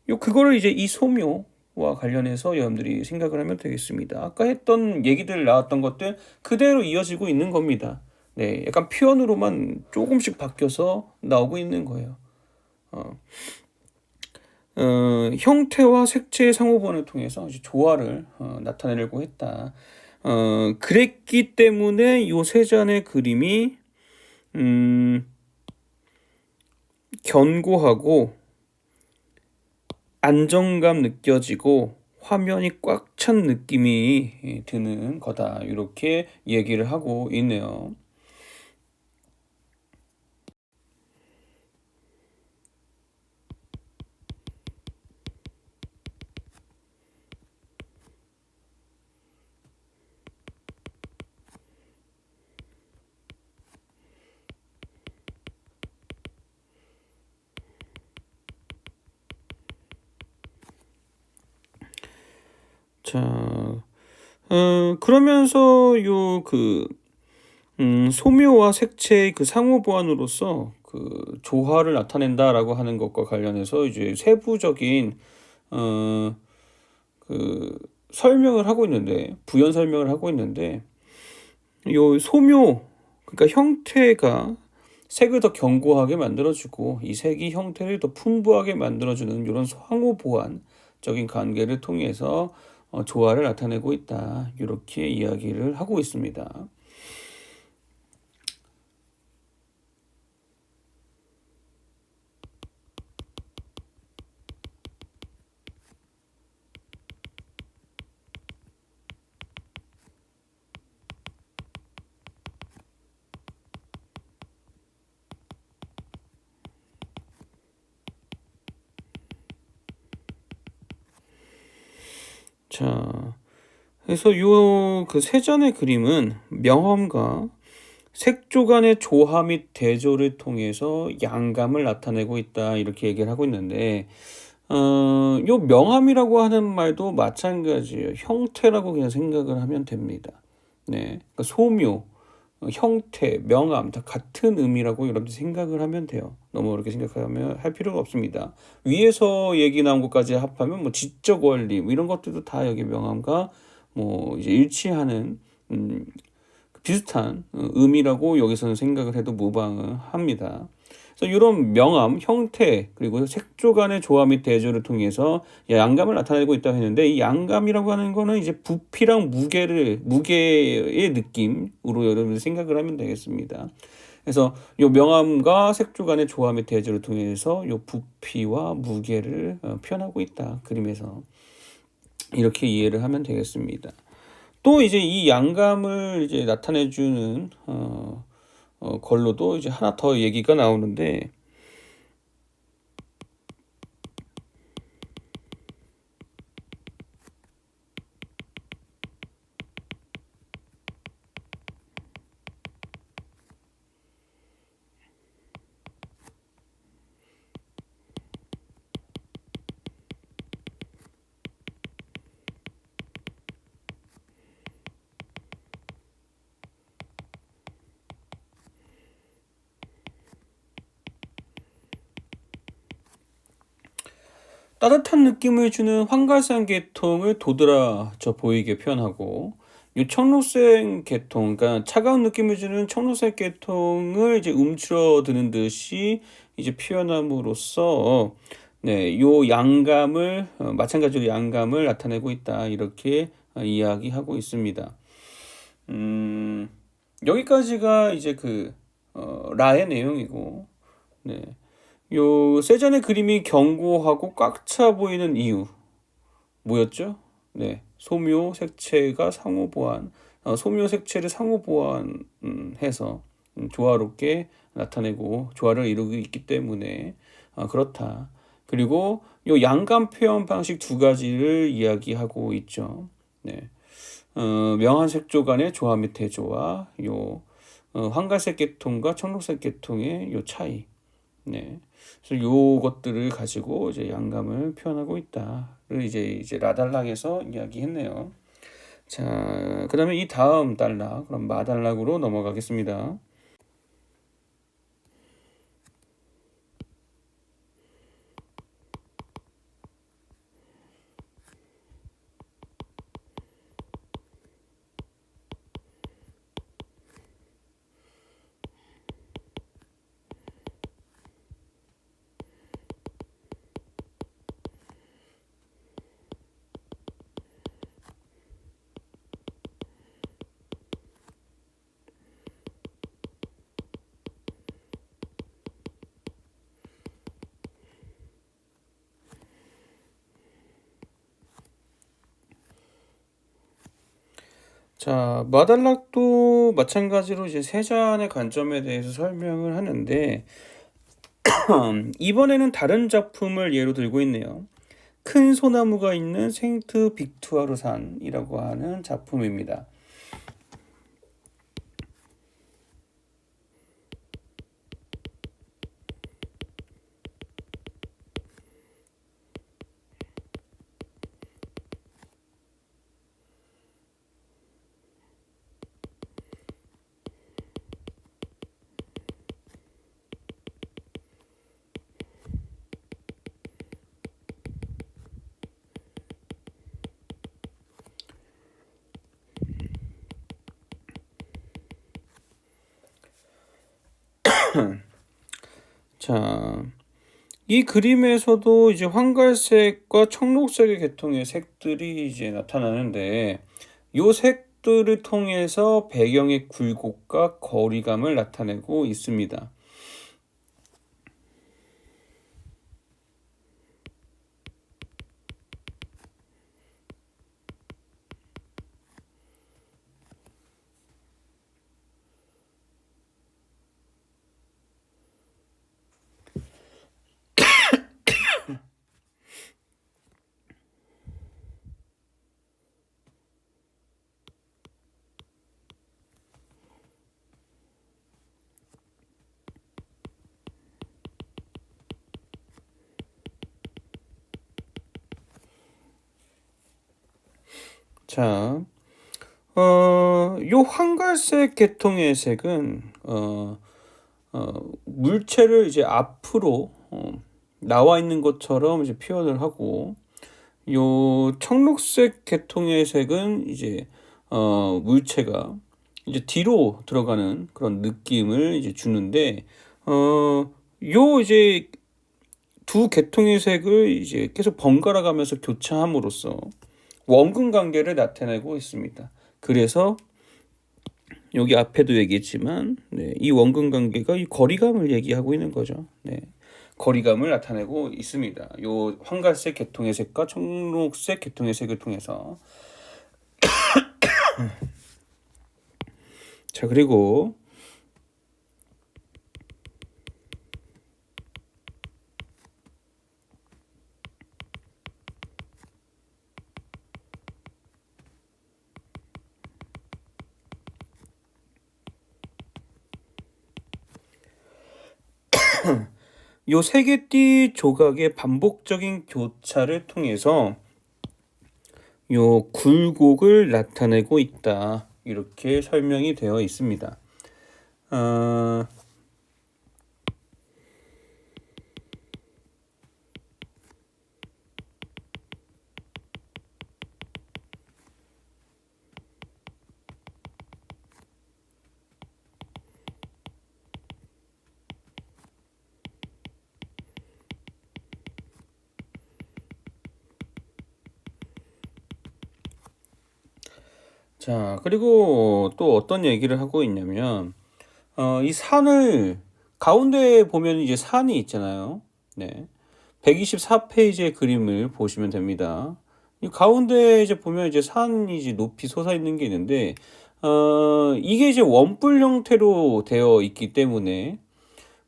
요 그거를 이제 이 소묘와 관련해서 여러분들이 생각을 하면 되겠습니다. 아까 했던 얘기들 나왔던 것들 그대로 이어지고 있는 겁니다. 네, 약간 표현으로만 조금씩 바뀌어서 나오고 있는 거예요. 어, 형태와 색채의 상호본을 통해서 이제 조화를 나타내려고 했다. 그랬기 때문에 요 세 잔의 그림이 견고하고 안정감 느껴지고 화면이 꽉 찬 느낌이 드는 거다. 이렇게 얘기를 하고 있네요. 자, 그러면서 소묘와 색채의 그 상호 보완으로서 그 조화를 나타낸다라고 하는 것과 관련해서 이제 세부적인 어, 그 설명을 하고 있는데 부연 설명을 하고 있는데 요 소묘 그러니까 형태가 색을 더 견고하게 만들어주고 이 색이 형태를 더 풍부하게 만들어주는 이런 상호 보완적인 관계를 통해서 조화를 나타내고 있다 이렇게 이야기를 하고 있습니다. 자, 그래서 요 그 세 잔의 그림은 명암과 색조 간의 조화 및 대조를 통해서 양감을 나타내고 있다 이렇게 얘기를 하고 있는데 요 명암이라고 하는 말도 마찬가지예요. 형태라고 그냥 생각을 하면 됩니다. 네, 그러니까 소묘, 형태, 명암 다 같은 의미라고 여러분들 생각을 하면 돼요. 너무 그렇게 생각하면 할 필요가 없습니다. 위에서 얘기 나온 것까지 합하면 뭐 지적 원리 뭐 이런 것들도 다 여기 명암과 뭐 이제 일치하는 비슷한 의미라고 여기서는 생각을 해도 무방합니다. 그래서 이런 명암, 형태, 그리고 색조 간의 조화 및 대조를 통해서 양감을 나타내고 있다고 했는데, 이 양감이라고 하는 거는 이제 부피랑 무게의 느낌으로 여러분들 생각을 하면 되겠습니다. 그래서 요 명암과 색조 간의 조화 및 대조를 통해서 요 부피와 무게를 표현하고 있다. 그림에서. 이렇게 이해를 하면 되겠습니다. 또 이제 이 양감을 이제 나타내주는 걸로도 이제 하나 더 얘기가 나오는데, 따뜻한 느낌을 주는 황갈산 계통을 도드라져 보이게 표현하고, 이 청록색 계통, 그러니까 차가운 느낌을 주는 청록색 계통을 이제 움츠러드는 듯이 이제 표현함으로써, 네, 요 양감을 마찬가지로 양감을 나타내고 있다. 이렇게 이야기하고 있습니다. 여기까지가 이제 라의 내용이고, 네. 요 세잔의 그림이 견고하고 꽉 차 보이는 이유 뭐였죠? 네, 소묘 색채가 상호 보완, 소묘 색채를 상호 보완해서 조화롭게 나타내고 조화를 이루고 있기 때문에 그렇다. 그리고 요 양감 표현 방식 두 가지를 이야기하고 있죠. 네, 명한 색조 간의 조화 및 대조와 요 황갈색 계통과 청록색 계통의 요 차이. 네. 그래서 요것들을 가지고 이제 양감을 표현하고 있다를 이제 라달락에서 이야기했네요. 자, 그다음에 이 다음 단락, 그럼 마단락으로 넘어가겠습니다. 자, 마단락도 마찬가지로 이제 세잔의 관점에 대해서 설명을 하는데, 이번에는 다른 작품을 예로 들고 있네요. 큰 소나무가 있는 생트 빅투아르산이라고 하는 작품입니다. 자, 이 그림에서도 이제 황갈색과 청록색의 계통의 색들이 이제 나타나는데, 요 색들을 통해서 배경의 굴곡과 거리감을 나타내고 있습니다. 자, 요 황갈색 계통의 색은 물체를 이제 앞으로 나와 있는 것처럼 이제 표현을 하고, 요 청록색 계통의 색은 이제 물체가 이제 뒤로 들어가는 그런 느낌을 이제 주는데, 요 이제 두 계통의 색을 이제 계속 번갈아 가면서 교차함으로써 원근 관계를 나타내고 있습니다. 그래서 여기 앞에도 얘기했지만 이 원근 관계가 이 거리감을 얘기하고 있는 거죠. 거리감을 나타내고 있습니다. 요 황갈색 계통의 색과 청록색 계통의 색을 통해서. 자, 그리고 요 세개띠 조각의 반복적인 교차를 통해서 요 굴곡을 나타내고 있다. 이렇게 설명이 되어 있습니다. 자, 그리고 또 어떤 얘기를 하고 있냐면, 이 산을, 가운데 보면 이제 산이 있잖아요. 124페이지의 그림을 보시면 됩니다. 이 가운데 이제 보면 이제 산이 이제 높이 솟아 있는 게 있는데, 이게 이제 원뿔 형태로 되어 있기 때문에,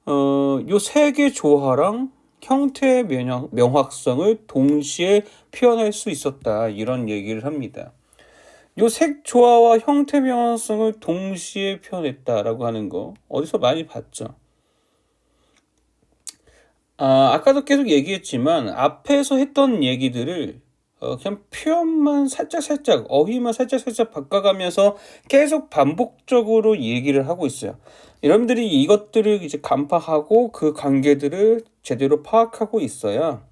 요 세 개 조화랑 형태의 명확성을 동시에 표현할 수 있었다. 이런 얘기를 합니다. 요 색 조화와 형태 명확성을 동시에 표현했다라고 하는 거 어디서 많이 봤죠? 아까도 계속 얘기했지만 앞에서 했던 얘기들을 그냥 표현만 살짝 어휘만 살짝 바꿔가면서 계속 반복적으로 얘기를 하고 있어요. 여러분들이 이것들을 이제 간파하고 그 관계들을 제대로 파악하고 있어야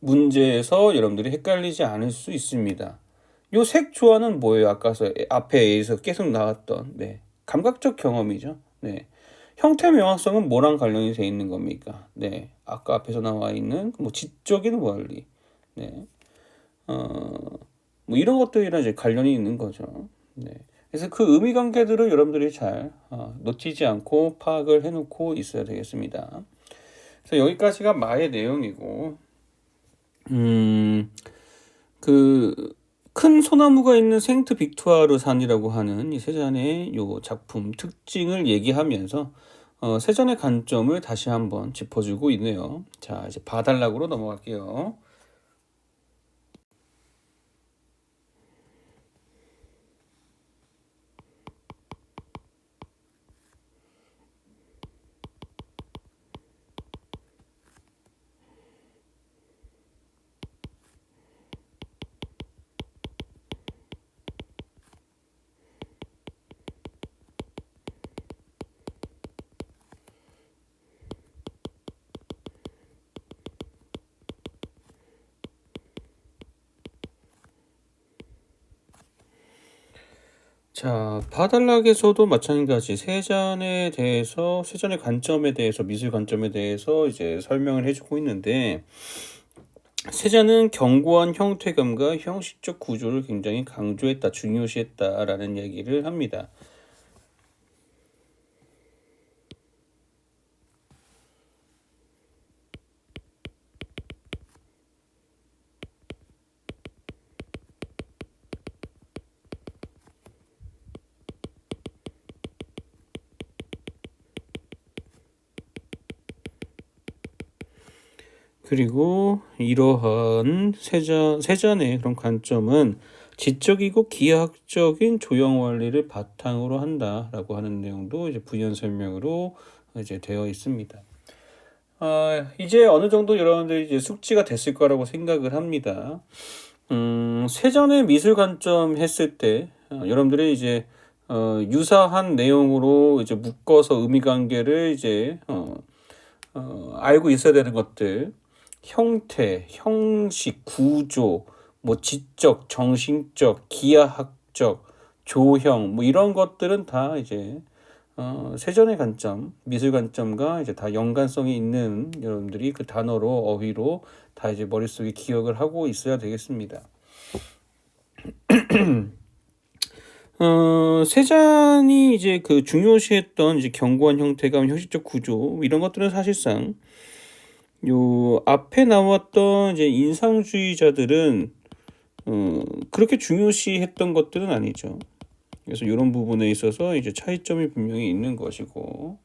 문제에서 여러분들이 헷갈리지 않을 수 있습니다. 요 색 조화는 뭐예요? 앞에서 계속 나왔던 감각적 경험이죠. 형태 명확성은 뭐랑 관련이 돼 있는 겁니까? 아까 앞에서 나와 있는 뭐 지적인 원리, 뭐 이런 것들이랑 이제 관련이 있는 거죠. 그래서 그 의미 관계들을 여러분들이 잘 놓치지 않고 파악을 해놓고 있어야 되겠습니다. 그래서 여기까지가 마의 내용이고, 큰 소나무가 있는 생트 빅투아르 산이라고 하는 이 세잔의 요 작품 특징을 얘기하면서 세잔의 관점을 다시 한번 짚어주고 있네요. 자, 이제 바달락으로 넘어갈게요. 자, 바달락에서도 마찬가지 세잔의 관점에 대해서, 미술 관점에 대해서 이제 설명을 해주고 있는데, 세잔은 견고한 형태감과 형식적 구조를 굉장히 강조했다, 중요시했다라는 얘기를 합니다. 그리고 이러한 세잔의 그런 관점은 지적이고 기하학적인 조형 원리를 바탕으로 한다라고 하는 내용도 이제 부연 설명으로 이제 되어 있습니다. 이제 어느 정도 여러분들이 이제 숙지가 됐을 거라고 생각을 합니다. 세잔의 미술 관점 했을 때 여러분들이 이제 유사한 내용으로 이제 묶어서 의미 관계를 이제 알고 있어야 되는 것들, 형태, 형식, 구조, 뭐 지적, 정신적, 기하학적, 조형, 뭐 이런 것들은 다 이제 세전의 관점, 미술 관점과 이제 다 연관성이 있는 여러분들이 그 단어로 어휘로 다 이제 머릿속에 기억을 하고 있어야 되겠습니다. 세잔이 이제 그 중요시했던 이제 견고한 형태감, 형식적 구조 이런 것들은 사실상 요 앞에 나왔던 이제 인상주의자들은 그렇게 중요시했던 것들은 아니죠. 그래서 이런 부분에 있어서 이제 차이점이 분명히 있는 것이고,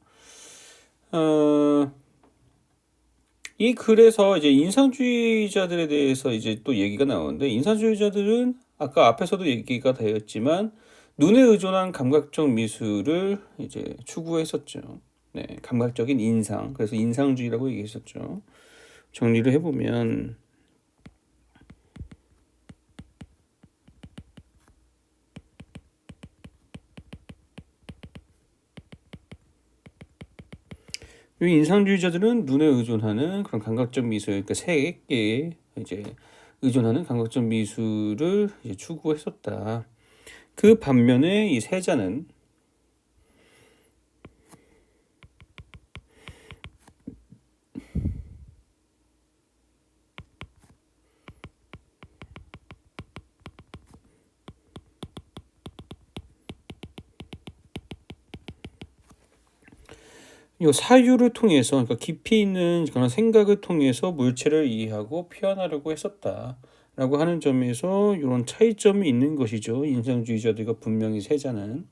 이 글에서 이제 인상주의자들에 대해서 이제 또 얘기가 나오는데, 인상주의자들은 아까 앞에서도 얘기가 되었지만 눈에 의존한 감각적 미술을 이제 추구했었죠. 네, 감각적인 인상. 그래서 인상주의라고 얘기했었죠. 정리를 해보면 이 인상주의자들은 눈에 의존하는 그런 감각적 미술, 그러니까 색에 이제 의존하는 감각적 미술을 이제 추구했었다. 그 반면에 이 세자는 이 사유를 통해서, 그러니까 깊이 있는 그런 생각을 통해서 물체를 이해하고 표현하려고 했었다라고 하는 점에서 이런 차이점이 있는 것이죠. 인상주의자들과 분명히 세자는.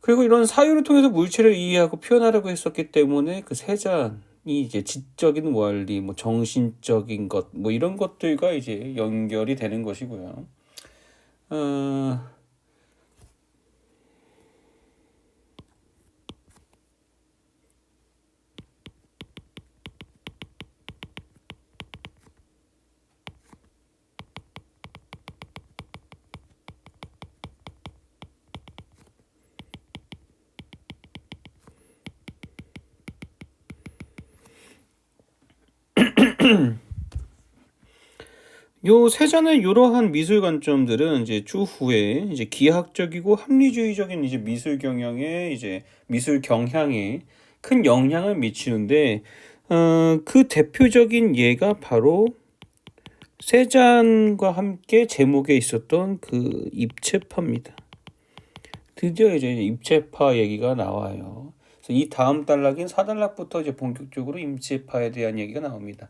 그리고 이런 사유를 통해서 물체를 이해하고 표현하려고 했었기 때문에 그 세잔이 이제 지적인 원리, 뭐 정신적인 것, 뭐 이런 것들과 이제 연결이 되는 것이고요. 요 세잔의 이러한 미술 관점들은 이제 추후에 이제 기하학적이고 합리주의적인 이제 미술 경영에 이제 미술 경향에 큰 영향을 미치는데, 그 대표적인 예가 바로 세잔과 함께 제목에 있었던 그 입체파입니다. 드디어 이제 입체파 얘기가 나와요. 그래서 이 다음 단락인 4단락부터 이제 본격적으로 입체파에 대한 얘기가 나옵니다.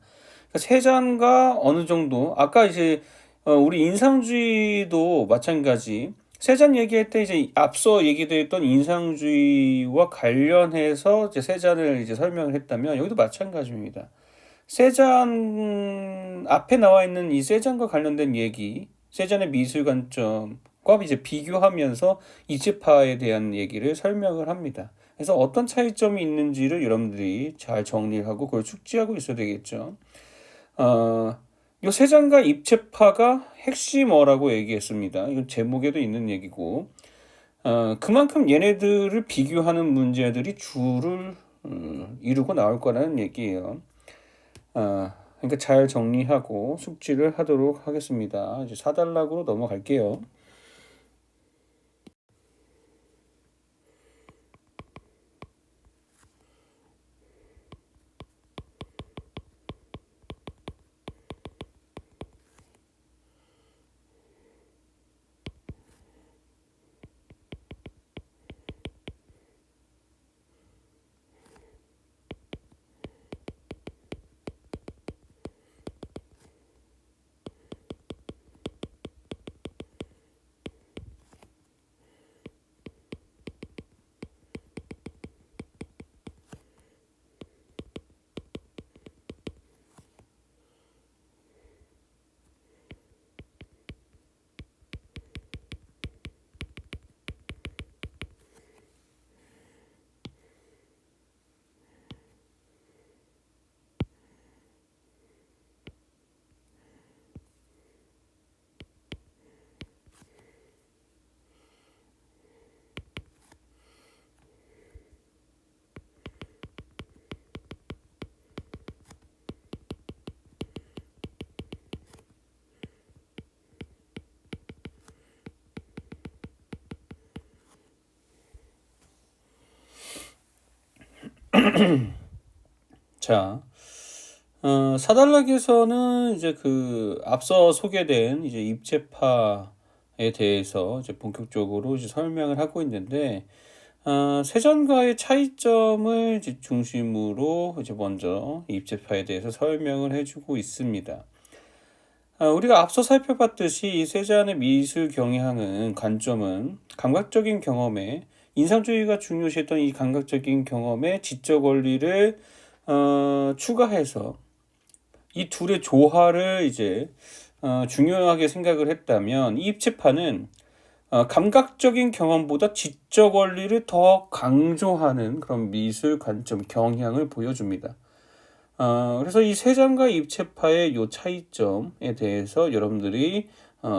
그러니까 세잔과 어느 정도 아까 이제 우리 인상주의도 마찬가지. 세잔 얘기할 때 이제 앞서 얘기됐던 인상주의와 관련해서 이제 세잔을 이제 설명을 했다면 여기도 마찬가지입니다. 세잔 앞에 나와 있는 이 세잔과 관련된 얘기, 세잔의 미술 관점과 이제 비교하면서 이치파에 대한 얘기를 설명을 합니다. 그래서 어떤 차이점이 있는지를 여러분들이 잘 정리하고 그걸 숙지하고 있어야 되겠죠. 요 세잔과 입체파가 핵심어라고 얘기했습니다. 이건 제목에도 있는 얘기고, 그만큼 얘네들을 비교하는 문제들이 주를 이루고 나올 거라는 얘기예요. 그러니까 잘 정리하고 숙지를 하도록 하겠습니다. 이제 4단락으로 넘어갈게요. 자, 사단락에서는 이제 그 앞서 소개된 이제 입체파에 대해서 이제 본격적으로 이제 설명을 하고 있는데, 세전과의 차이점을 이제 중심으로 이제 먼저 입체파에 대해서 설명을 해주고 있습니다. 우리가 앞서 살펴봤듯이 이 세잔의 미술 경향은 관점은 감각적인 경험에 인상주의가 중요시했던 이 감각적인 경험에 지적 원리를 추가해서 이 둘의 조화를 이제 중요하게 생각을 했다면 이 입체파는 감각적인 경험보다 지적 원리를 더 강조하는 그런 미술 관점 경향을 보여줍니다. 그래서 이 세장과 입체파의 요 차이점에 대해서 여러분들이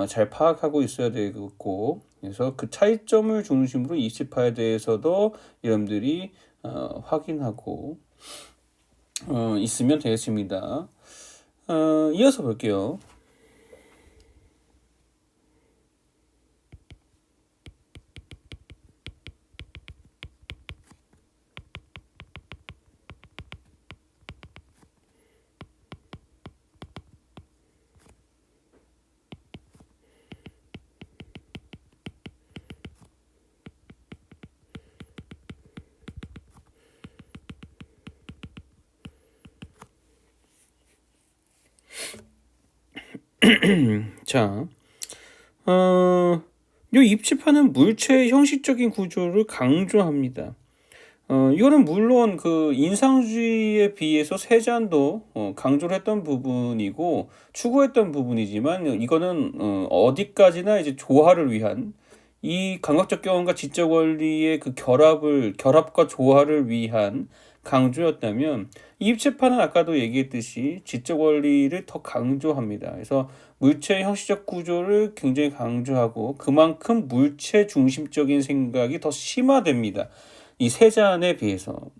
잘 파악하고 있어야 되겠고, 그래서 그 차이점을 중심으로 입체파에 대해서도 여러분들이 확인하고 있으면 되겠습니다. 이어서 볼게요. 자, 요 입체파는 물체의 형식적인 구조를 강조합니다. 이거는 물론 그 인상주의에 비해서 세잔도 강조를 했던 부분이고 추구했던 부분이지만, 이거는 어디까지나 이제 조화를 위한, 이 감각적 경험과 지적 원리의 그 결합과 조화를 위한 강조였다면, 이 입체파는 아까도 얘기했듯이 지적 원리를 더 강조합니다. 그래서 물체의 형식적 구조를 굉장히 강조하고 그만큼 물체 중심적인 생각이 더 심화됩니다. 이 세잔에 비해서.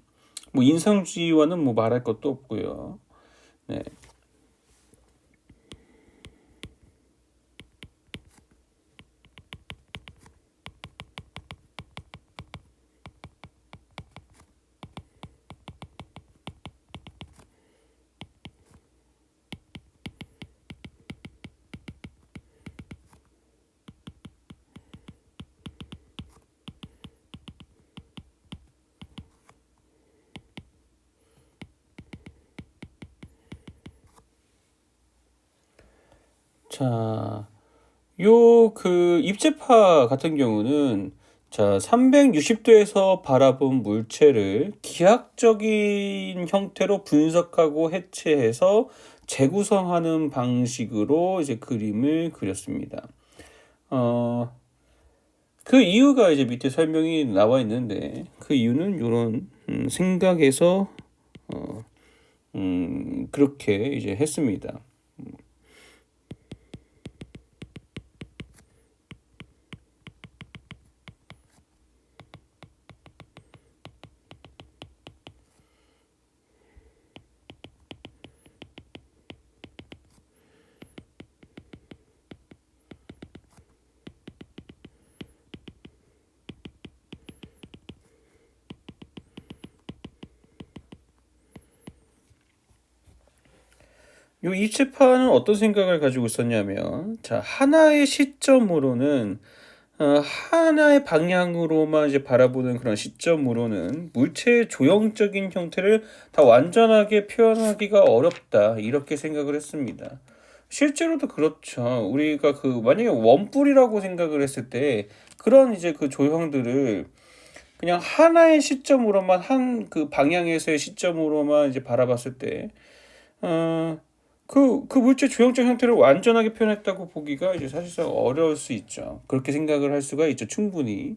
뭐 인상주의와는 뭐 말할 것도 없고요. 네. 자, 요 그 입체파 같은 경우는, 자, 360도에서 바라본 물체를 기하학적인 형태로 분석하고 해체해서 재구성하는 방식으로 이제 그림을 그렸습니다. 어, 그 이유가 이제 밑에 설명이 나와 있는데, 그 이유는 이런 생각에서 그렇게 이제 했습니다. 요 입체파는 어떤 생각을 가지고 있었냐면, 자, 하나의 시점으로는 하나의 방향으로만 이제 바라보는 그런 시점으로는 물체의 조형적인 형태를 다 완전하게 표현하기가 어렵다, 이렇게 생각을 했습니다. 실제로도 그렇죠. 우리가 그 만약에 원뿔이라고 생각을 했을 때 그런 이제 그 조형들을 그냥 하나의 시점으로만, 한 그 방향에서의 시점으로만 이제 바라봤을 때 그 물체 조형적 형태를 완전하게 표현했다고 보기가 이제 사실상 어려울 수 있죠. 그렇게 생각을 할 수가 있죠, 충분히.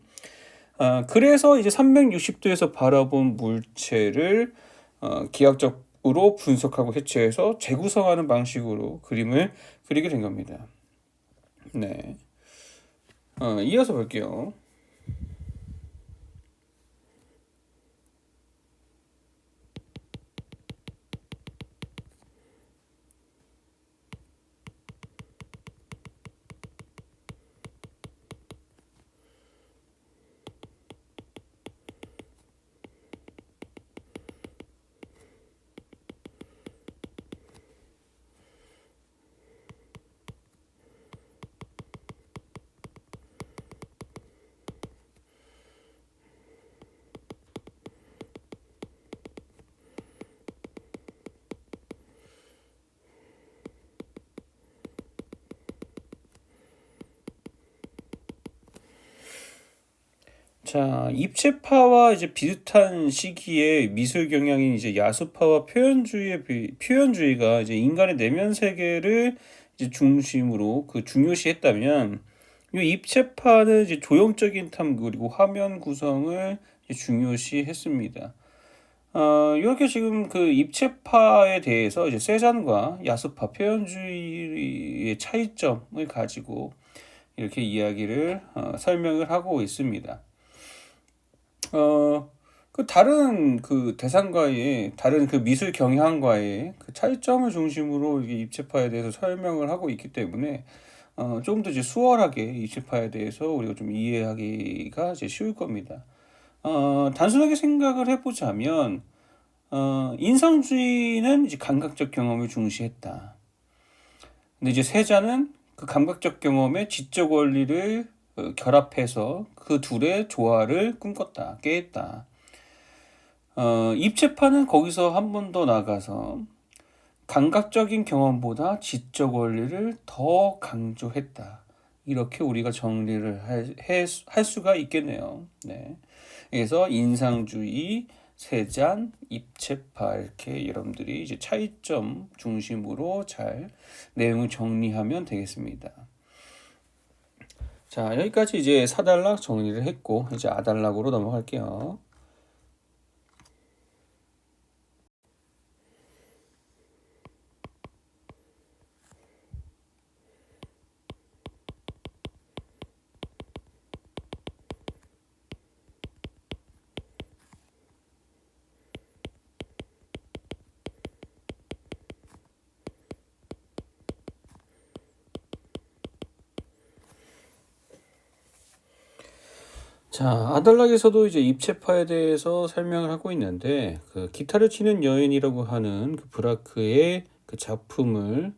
그래서 이제 360도에서 바라본 물체를 기하학적으로 분석하고 해체해서 재구성하는 방식으로 그림을 그리게 된 겁니다. 네. 이어서 볼게요. 자, 입체파와 이제 비슷한 시기에 미술 경향인 이제 야수파와 표현주의가 이제 인간의 내면 세계를 이제 중심으로 중요시했다면, 이 입체파는 이제 조형적인 탐구 그리고 화면 구성을 이제 중요시했습니다. 이렇게 지금 그 입체파에 대해서 이제 세잔과 야수파 표현주의의 차이점을 가지고 이렇게 이야기를 설명을 하고 있습니다. 다른 대상과의 다른 미술 경향과의 차이점을 중심으로 이게 입체파에 대해서 설명을 하고 있기 때문에 조금 더 이제 수월하게 입체파에 대해서 우리가 좀 이해하기가 이제 쉬울 겁니다. 단순하게 생각을 해보자면 인상주의는 이제 감각적 경험을 중시했다. 근데 이제 세자는 그 감각적 경험에 지적 원리를 결합해서 그 둘의 조화를 꿈꿨다, 깨했다. 입체파는 거기서 한 번 더 나가서 감각적인 경험보다 지적 원리를 더 강조했다. 이렇게 우리가 정리를 할 수가 있겠네요. 네. 그래서 인상주의, 세잔, 입체파 이렇게 여러분들이 이제 차이점 중심으로 잘 내용을 정리하면 되겠습니다. 자, 여기까지 이제 사단락 정리를 했고 이제 아단락으로 넘어갈게요. 자, 아달락에서도 이제 입체파에 대해서 설명을 하고 있는데 기타를 치는 여인이라고 하는 브라크의 작품을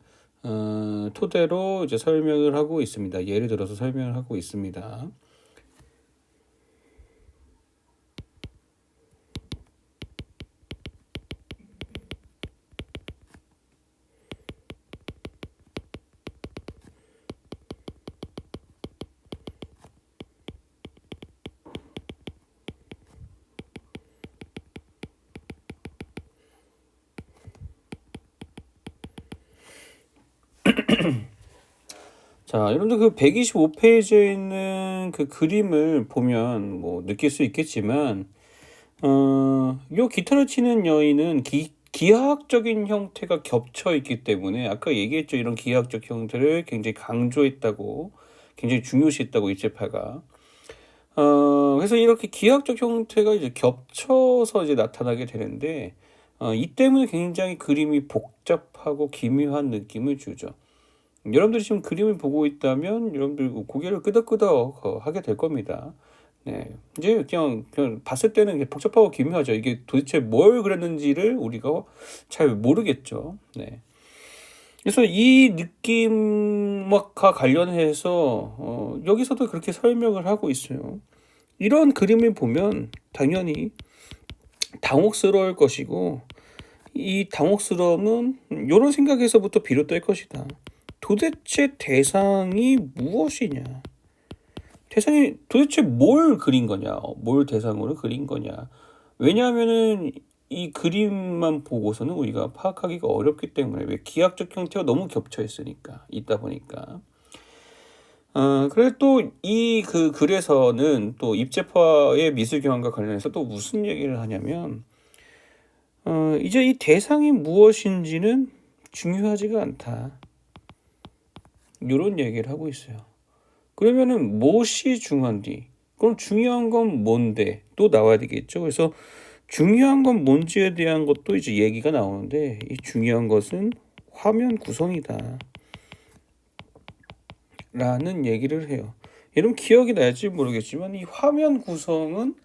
토대로 이제 설명을 하고 있습니다. 예를 들어서 설명을 하고 있습니다. 자, 여러분들 125페이지에 있는 그림을 보면 뭐 느낄 수 있겠지만, 요 기타를 치는 여인은 기하학적인 형태가 겹쳐 있기 때문에 아까 얘기했죠. 이런 기하학적 형태를 굉장히 강조했다고, 굉장히 중요시했다고 입체파가. 그래서 이렇게 기하학적 형태가 이제 겹쳐서 이제 나타나게 되는데, 이 때문에 굉장히 그림이 복잡하고 기묘한 느낌을 주죠. 여러분들이 지금 그림을 보고 있다면 여러분들 고개를 끄덕끄덕 하게 될 겁니다. 네, 이제 그냥 봤을 때는 복잡하고 기묘하죠. 이게 도대체 뭘 그렸는지를 우리가 잘 모르겠죠. 네. 그래서 이 느낌과 관련해서 여기서도 그렇게 설명을 하고 있어요. 이런 그림을 보면 당연히 당혹스러울 것이고, 이 당혹스러움은 이런 생각에서부터 비롯될 것이다. 도대체 대상이 무엇이냐? 대상이 도대체 뭘 그린 거냐? 뭘 대상으로 그린 거냐? 왜냐하면은 이 그림만 보고서는 우리가 파악하기가 어렵기 때문에, 왜 기하학적 형태가 너무 겹쳐 있다 보니까. 그래 또 이 글에서는 또 입체파의 미술 경험과 관련해서 또 무슨 얘기를 하냐면, 이제 이 대상이 무엇인지는 중요하지가 않다. 이런 얘기를 하고 있어요. 그러면은 무엇이 중요한지, 그럼 중요한 건 뭔데 또 나와야 되겠죠. 그래서 중요한 건 뭔지에 대한 것도 이제 얘기가 나오는데, 이 중요한 것은 화면 구성이다 라는 얘기를 해요. 여러분 기억이 날지 모르겠지만 이 화면 구성은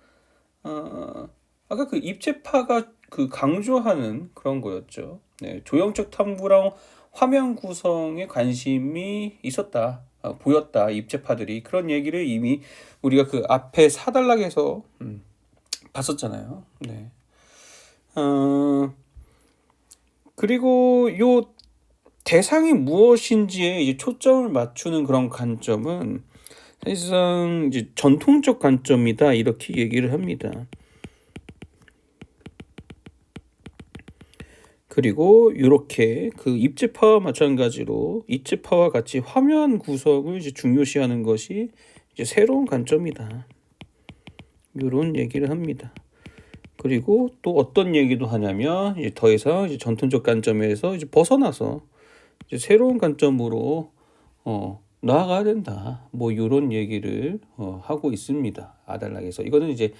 아까 입체파가 강조하는 그런 거였죠. 네, 조형적 탐구랑 화면 구성에 관심이 있었다, 보였다, 입체파들이. 그런 얘기를 이미 우리가 앞에 사단락에서 봤었잖아요. 네. 그리고 요 대상이 무엇인지에 이제 초점을 맞추는 그런 관점은 사실상 이제 전통적 관점이다 이렇게 얘기를 합니다. 그리고 이렇게 그 입체파와 마찬가지로 입체파와 같이 화면 구성을 이제 중요시하는 것이 이제 새로운 관점이다. 이런 얘기를 합니다. 그리고 또 어떤 얘기도 하냐면 이제 더 이상 이제 전통적 관점에서 이제 벗어나서 이제 새로운 관점으로 나아가야 된다. 뭐 이런 얘기를 하고 있습니다. 아달락에서 이거는 이제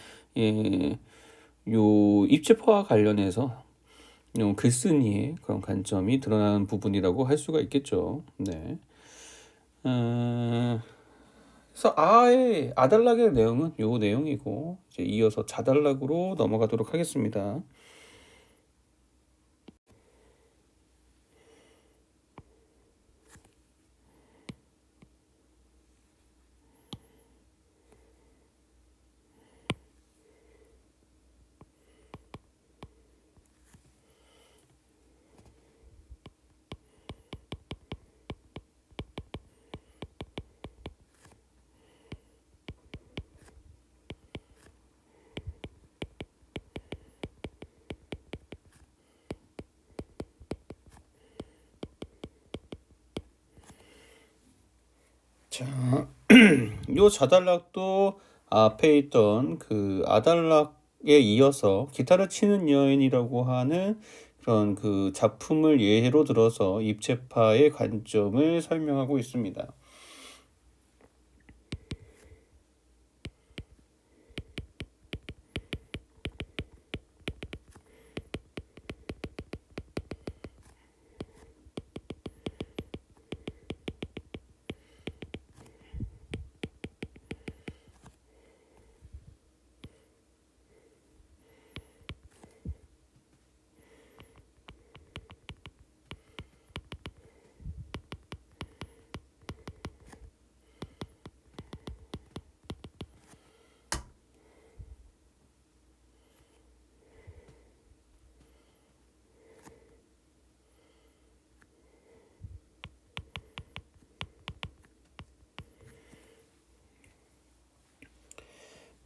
요 입체파와 관련해서 글쓴이의 그런 관점이 드러나는 부분이라고 할 수가 있겠죠. 네. 그래서 아달락의 내용은 요 내용이고 이제 이어서 자달락으로 넘어가도록 하겠습니다. 자, 요 자달락도 앞에 있던 그 아달락에 이어서 기타를 치는 여인이라고 하는 그런 그 작품을 예로 들어서 입체파의 관점을 설명하고 있습니다.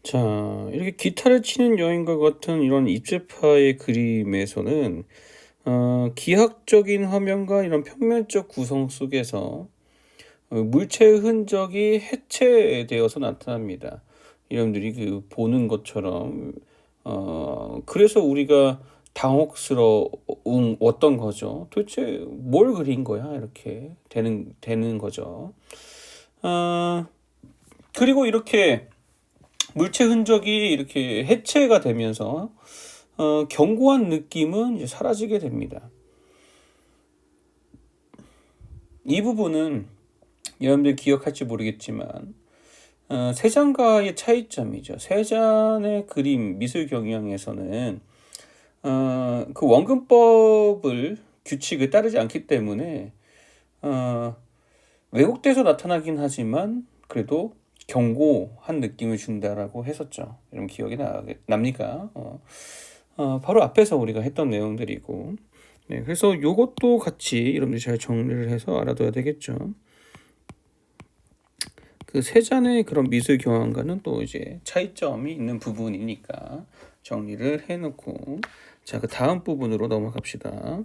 자, 이렇게 기타를 치는 여인과 같은 이런 입체파의 그림에서는 기하학적인 화면과 이런 평면적 구성 속에서 물체의 흔적이 해체되어서 나타납니다. 여러분들이 그 보는 것처럼 그래서 우리가 당혹스러웠던 거죠. 도대체 뭘 그린 거야? 이렇게 되는 거죠. 그리고 이렇게 물체 흔적이 이렇게 해체가 되면서 견고한 느낌은 이제 사라지게 됩니다. 이 부분은 여러분들 기억할지 모르겠지만 세잔과의 차이점이죠. 세잔의 그림 미술 경향에서는 그 원근법을 규칙을 따르지 않기 때문에 왜곡돼서 나타나긴 하지만 그래도 견고한 느낌을 준다라고 했었죠. 여러분 기억이 납니까? 바로 앞에서 우리가 했던 내용들이고, 네, 그래서 요것도 같이 여러분들이 잘 정리를 해서 알아둬야 되겠죠. 그 세 잔의 그런 미술 경험과는 또 이제 차이점이 있는 부분이니까 정리를 해놓고, 자, 그 다음 부분으로 넘어갑시다.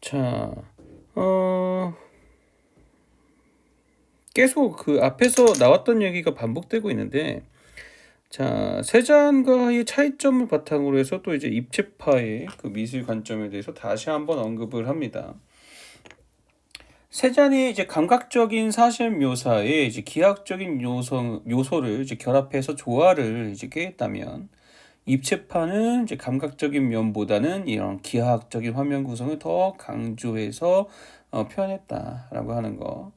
자, 계속 그 앞에서 나왔던 얘기가 반복되고 있는데, 자, 세잔과의 차이점을 바탕으로 해서 또 이제 입체파의 그 미술 관점에 대해서 다시 한번 언급을 합니다. 세잔이 이제 감각적인 사실 묘사에 이제 기하학적인 요소를 이제 결합해서 조화를 이제 꾀했다면, 입체파는 이제 감각적인 면보다는 이런 기하학적인 화면 구성을 더 강조해서 표현했다라고 하는 거.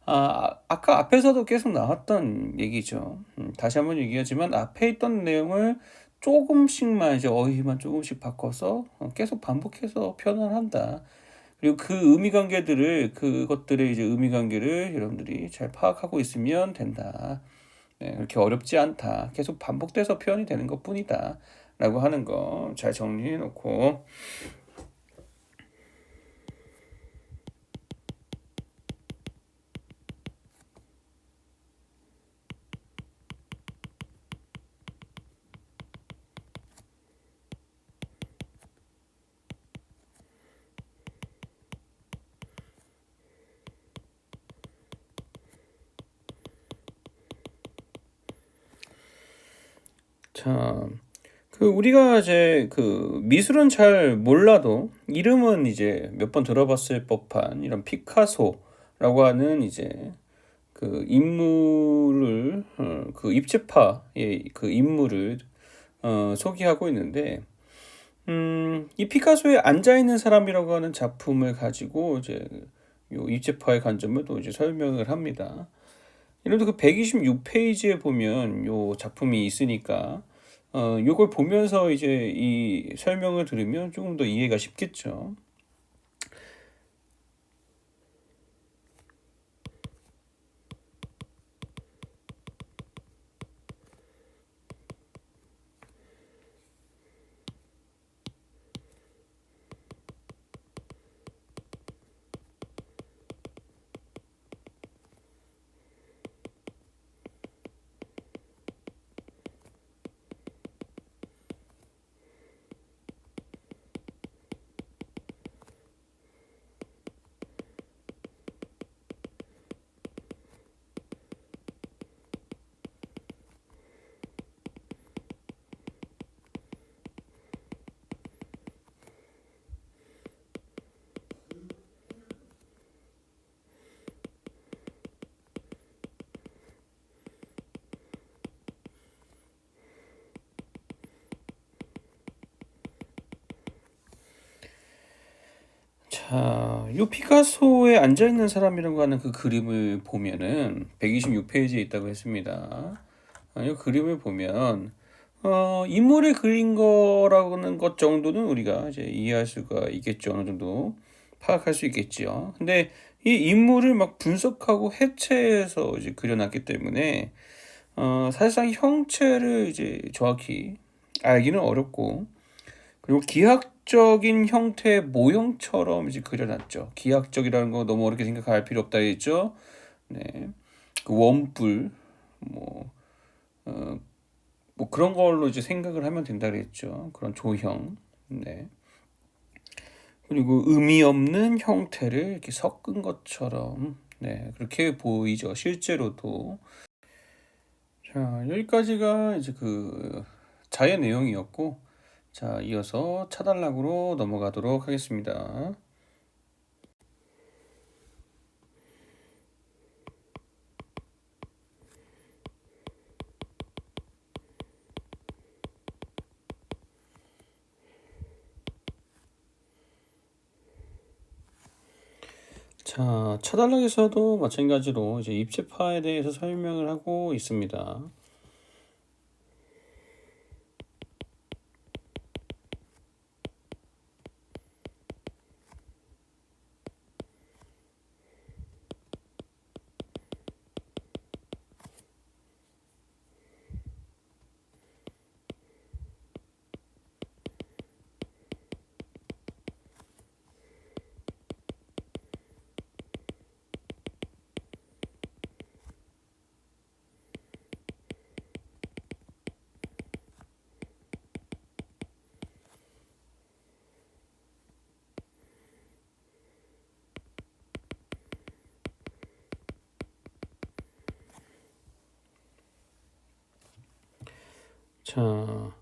아까 앞에서도 계속 나왔던 얘기죠. 다시 한번 얘기하지만 앞에 있던 내용을 조금씩만 이제 어휘만 조금씩 바꿔서 계속 반복해서 표현을 한다. 그리고 그 의미 관계들을 그것들의 이제 의미 관계를 여러분들이 잘 파악하고 있으면 된다. 네, 그렇게 어렵지 않다. 계속 반복돼서 표현이 되는 것뿐이다. 라고 하는 거 잘 정리해 놓고. 자, 우리가 이제 미술은 잘 몰라도 이름은 이제 몇 번 들어봤을 법한 이런 피카소라고 하는 이제 인물을 입체파의 인물을 소개하고 있는데, 이 피카소에 앉아 있는 사람이라고 하는 작품을 가지고 이제 요 입체파의 관점을 또 이제 설명을 합니다. 이런데 126페이지에 보면 요 작품이 있으니까 요걸 보면서 이제 이 설명을 들으면 조금 더 이해가 쉽겠죠. 자, 요 피카소에 앉아 있는 사람이라고 하는 그 그림을 보면은 126페이지에 있다고 했습니다. 이 그림을 보면 인물을 그린 거라는 것 정도는 우리가 이제 이해할 수가 있겠죠. 어느 정도 파악할 수 있겠지요. 근데 이 인물을 막 분석하고 해체해서 이제 그려놨기 때문에 사실상 형체를 이제 정확히 알기는 어렵고, 그리고 기하학적인 형태의 모형처럼 이제 그려놨죠. 기하학적이라는 거 너무 어렵게 생각할 필요 없다 했죠. 네, 원뿔 뭐 그런 걸로 이제 생각을 하면 된다 그랬죠. 그런 조형. 네. 그리고 의미 없는 형태를 이렇게 섞은 것처럼, 네, 그렇게 보이죠. 실제로도. 자, 여기까지가 이제 자의 내용이었고, 자, 이어서 차단락으로 넘어가도록 하겠습니다. 자, 차단락에서도 마찬가지로 이제 입체파에 대해서 설명을 하고 있습니다. 자,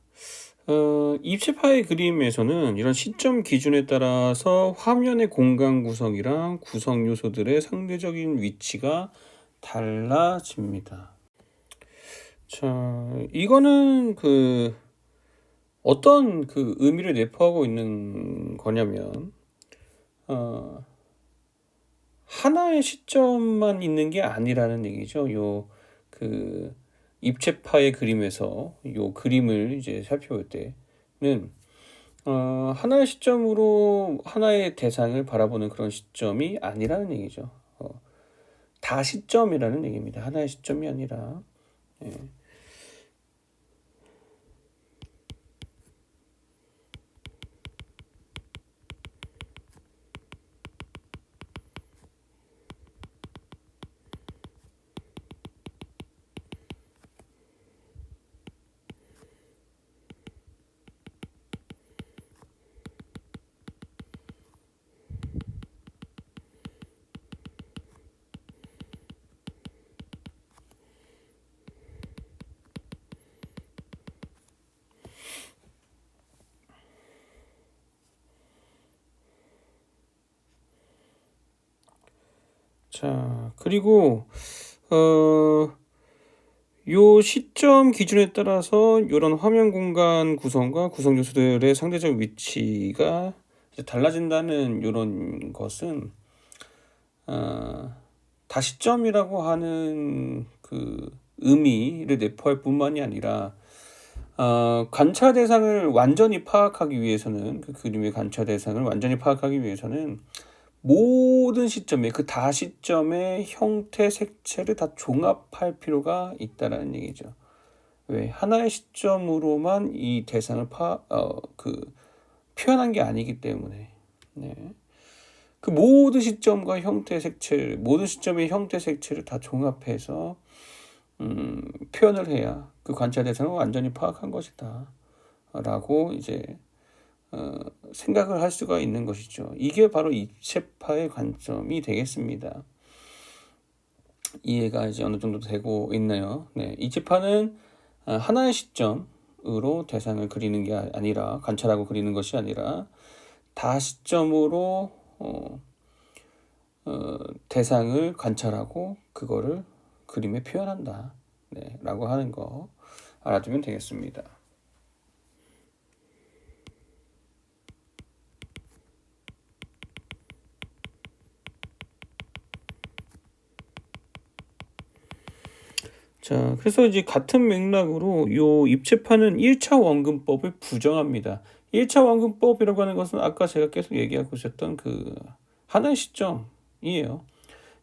입체파의 그림에서는 이런 시점 기준에 따라서 화면의 공간 구성이랑 구성 요소들의 상대적인 위치가 달라집니다. 자, 이거는 어떤 의미를 내포하고 있는 거냐면, 어, 하나의 시점만 있는 게 아니라는 얘기죠. 입체파의 그림에서 요 그림을 이제 살펴볼 때는 하나의 시점으로 하나의 대상을 바라보는 그런 시점이 아니라는 얘기죠. 다시점이라는 얘기입니다. 하나의 시점이 아니라. 예. 자, 그리고 요 시점 기준에 따라서 이런 화면 공간 구성과 구성 요소들의 상대적 위치가 이제 달라진다는 이런 것은 다시점이라고 하는 의미를 내포할 뿐만이 아니라 관찰 대상을 완전히 파악하기 위해서는 그 그림의 관찰 대상을 완전히 파악하기 위해서는 모든 시점에 그 다시점의 형태 색채를 다 종합할 필요가 있다라는 얘기죠. 왜 하나의 시점으로만 이 대상을 표현한 게 아니기 때문에. 네. 그 모든 시점과 형태 색채, 모든 시점의 형태 색채를 다 종합해서 표현을 해야 그 관찰 대상을 완전히 파악한 것이다. 라고 이제 생각을 할 수가 있는 것이죠. 이게 바로 입체파의 관점이 되겠습니다. 이해가 이제 어느 정도 되고 있나요? 네, 입체파는 하나의 시점으로 대상을 그리는 게 아니라 관찰하고 그리는 것이 아니라 다시점으로 대상을 관찰하고 그거를 그림에 표현한다. 네, 라고 하는 거 알아두면 되겠습니다. 자, 그래서 이제 같은 맥락으로 요 입체파는 1차 원근법을 부정합니다. 1차 원근법이라고 하는 것은 아까 제가 계속 얘기하고 있었던 하나의 시점이에요.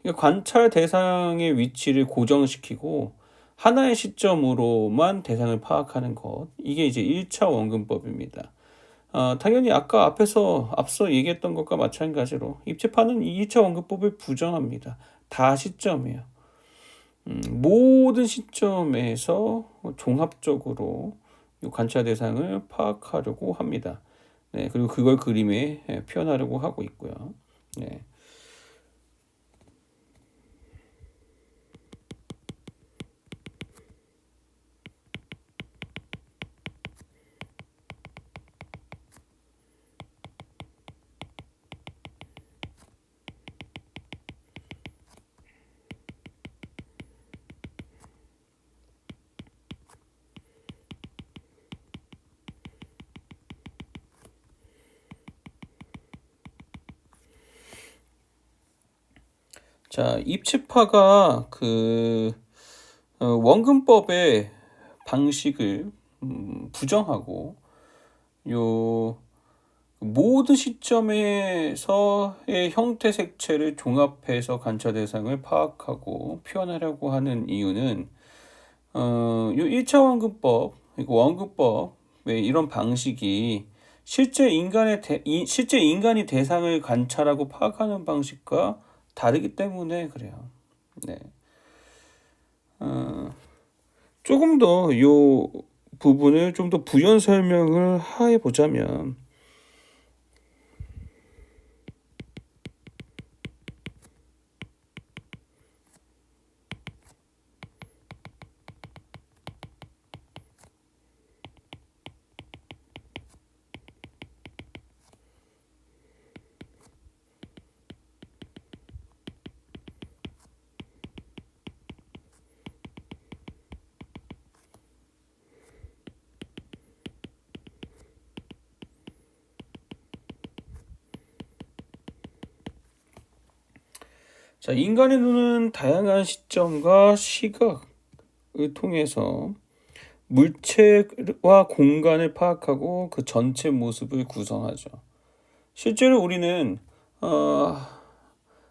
그러니까 관찰 대상의 위치를 고정시키고 하나의 시점으로만 대상을 파악하는 것. 이게 이제 1차 원근법입니다. 당연히 아까 앞서 얘기했던 것과 마찬가지로 입체파는 2차 원근법을 부정합니다. 다 시점이에요. 모든 시점에서 종합적으로 관찰 대상을 파악하려고 합니다. 네, 그리고 그걸 그림에 표현하려고 하고 있고요. 네. 자, 입체파가 원근법의 방식을 부정하고 요 모든 시점에서의 형태 색채를 종합해서 관찰 대상을 파악하고 표현하려고 하는 이유는 요 1차 원근법, 그리고 원근법의 이런 방식이 실제 인간이 대상을 관찰하고 파악하는 방식과 다르기 때문에 그래요. 네. 조금 더 요 부분을 좀 더 부연 설명을 해 보자면, 자, 인간의 눈은 다양한 시점과 시각을 통해서 물체와 공간을 파악하고 그 전체 모습을 구성하죠. 실제로 우리는 어,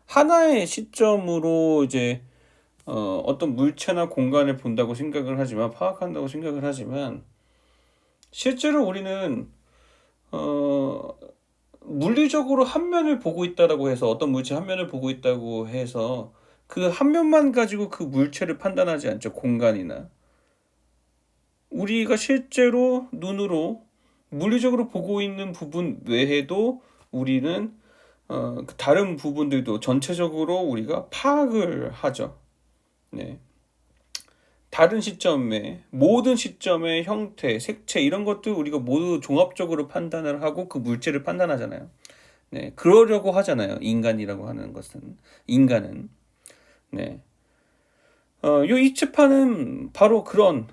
하나의 시점으로 이제 어떤 물체나 공간을 본다고 생각을 하지만 파악한다고 생각을 하지만 실제로 우리는 어, 물리적으로 한 면을 보고 있다라고 해서 어떤 물체 한 면을 보고 있다고 해서 그 한 면만 가지고 그 물체를 판단하지 않죠. 공간이나 우리가 실제로 눈으로 물리적으로 보고 있는 부분 외에도 우리는 그 다른 부분들도 전체적으로 우리가 파악을 하죠. 네. 다른 시점에 모든 시점의 형태, 색채 이런 것들 우리가 모두 종합적으로 판단을 하고 그 물체를 판단하잖아요. 네, 그러려고 하잖아요. 인간이라고 하는 것은 인간은 네, 요 이치파는 바로 그런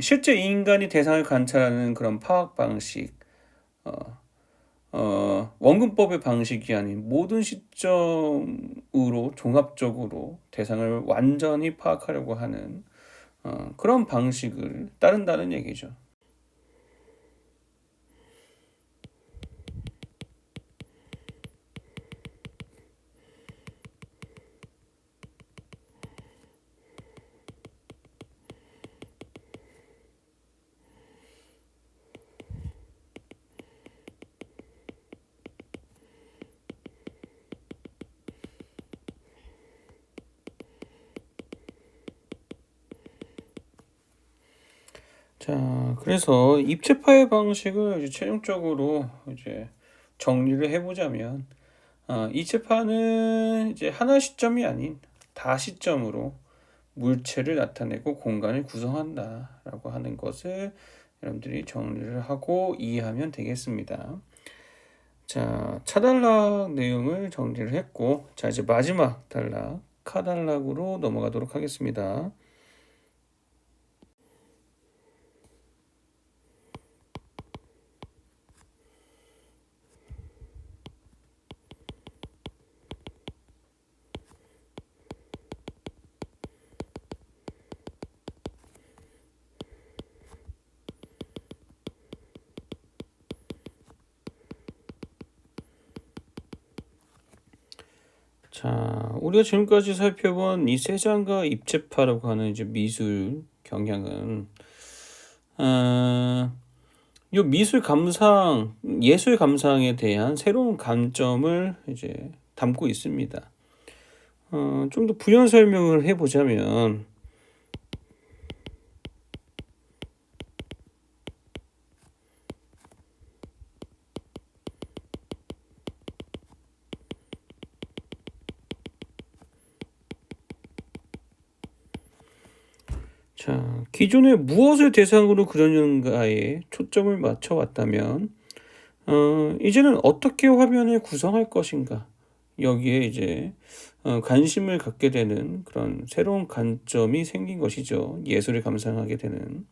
실제 인간이 대상을 관찰하는 그런 파악 방식, 원근법의 방식이 아닌 모든 시점으로 종합적으로 대상을 완전히 파악하려고 하는 그런 방식을 따른다는 얘기죠. 자, 그래서 입체파의 방식을 이제 최종적으로 이제 정리를 해보자면, 입체파는 이제 하나 시점이 아닌 다 시점으로 물체를 나타내고 공간을 구성한다라고 하는 것을 여러분들이 정리를 하고 이해하면 되겠습니다. 자, 차단락 내용을 정리를 했고, 자, 이제 마지막 단락, 카단락으로 넘어가도록 하겠습니다. 자, 우리가 지금까지 살펴본 이 세장과 입체파라고 하는 이제 미술 경향은, 요 미술 감상, 예술 감상에 대한 새로운 관점을 이제 담고 있습니다. 좀 더 부연 설명을 해보자면, 자, 기존에 무엇을 대상으로 그려는가에 초점을 맞춰 왔다면, 이제는 어떻게 화면을 구성할 것인가, 여기에 이제 관심을 갖게 되는 그런 새로운 관점이 생긴 것이죠. 예술을 감상하게 되는.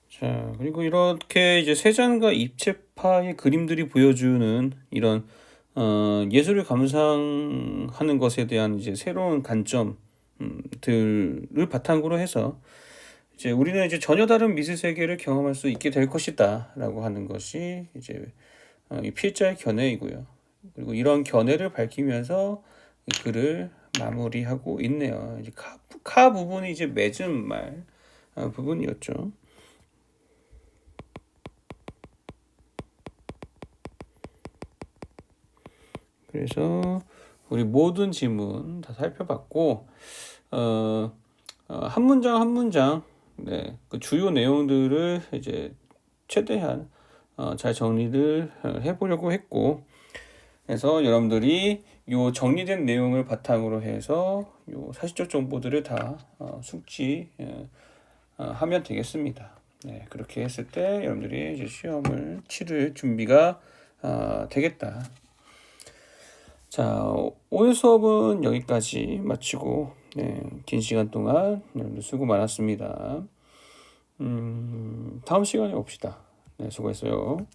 자, 그리고 이렇게 이제 세잔과 입체파의 그림들이 보여주는 이런 예술을 감상하는 것에 대한 이제 새로운 관점들을 바탕으로 해서 이제 우리는 이제 전혀 다른 미술 세계를 경험할 수 있게 될 것이다라고 하는 것이 이제 이 필자의 견해이고요. 그리고 이런 견해를 밝히면서 이 글을 마무리하고 있네요. 이제 카 부분이 이제 맺은 말 부분이었죠. 그래서 우리 모든 지문 다 살펴봤고 한 문장 한 문장 네, 그 주요 내용들을 이제 최대한 잘 정리를 해보려고 했고, 그래서 여러분들이 요 정리된 내용을 바탕으로 해서 요 사실적 정보들을 다 숙지 하면 되겠습니다. 네, 그렇게 했을 때 여러분들이 이제 시험을 치를 준비가 되겠다. 자, 오늘 수업은 여기까지 마치고, 네, 긴 시간 동안 여러분들 수고 많았습니다. 다음 시간에 봅시다. 네, 수고했어요.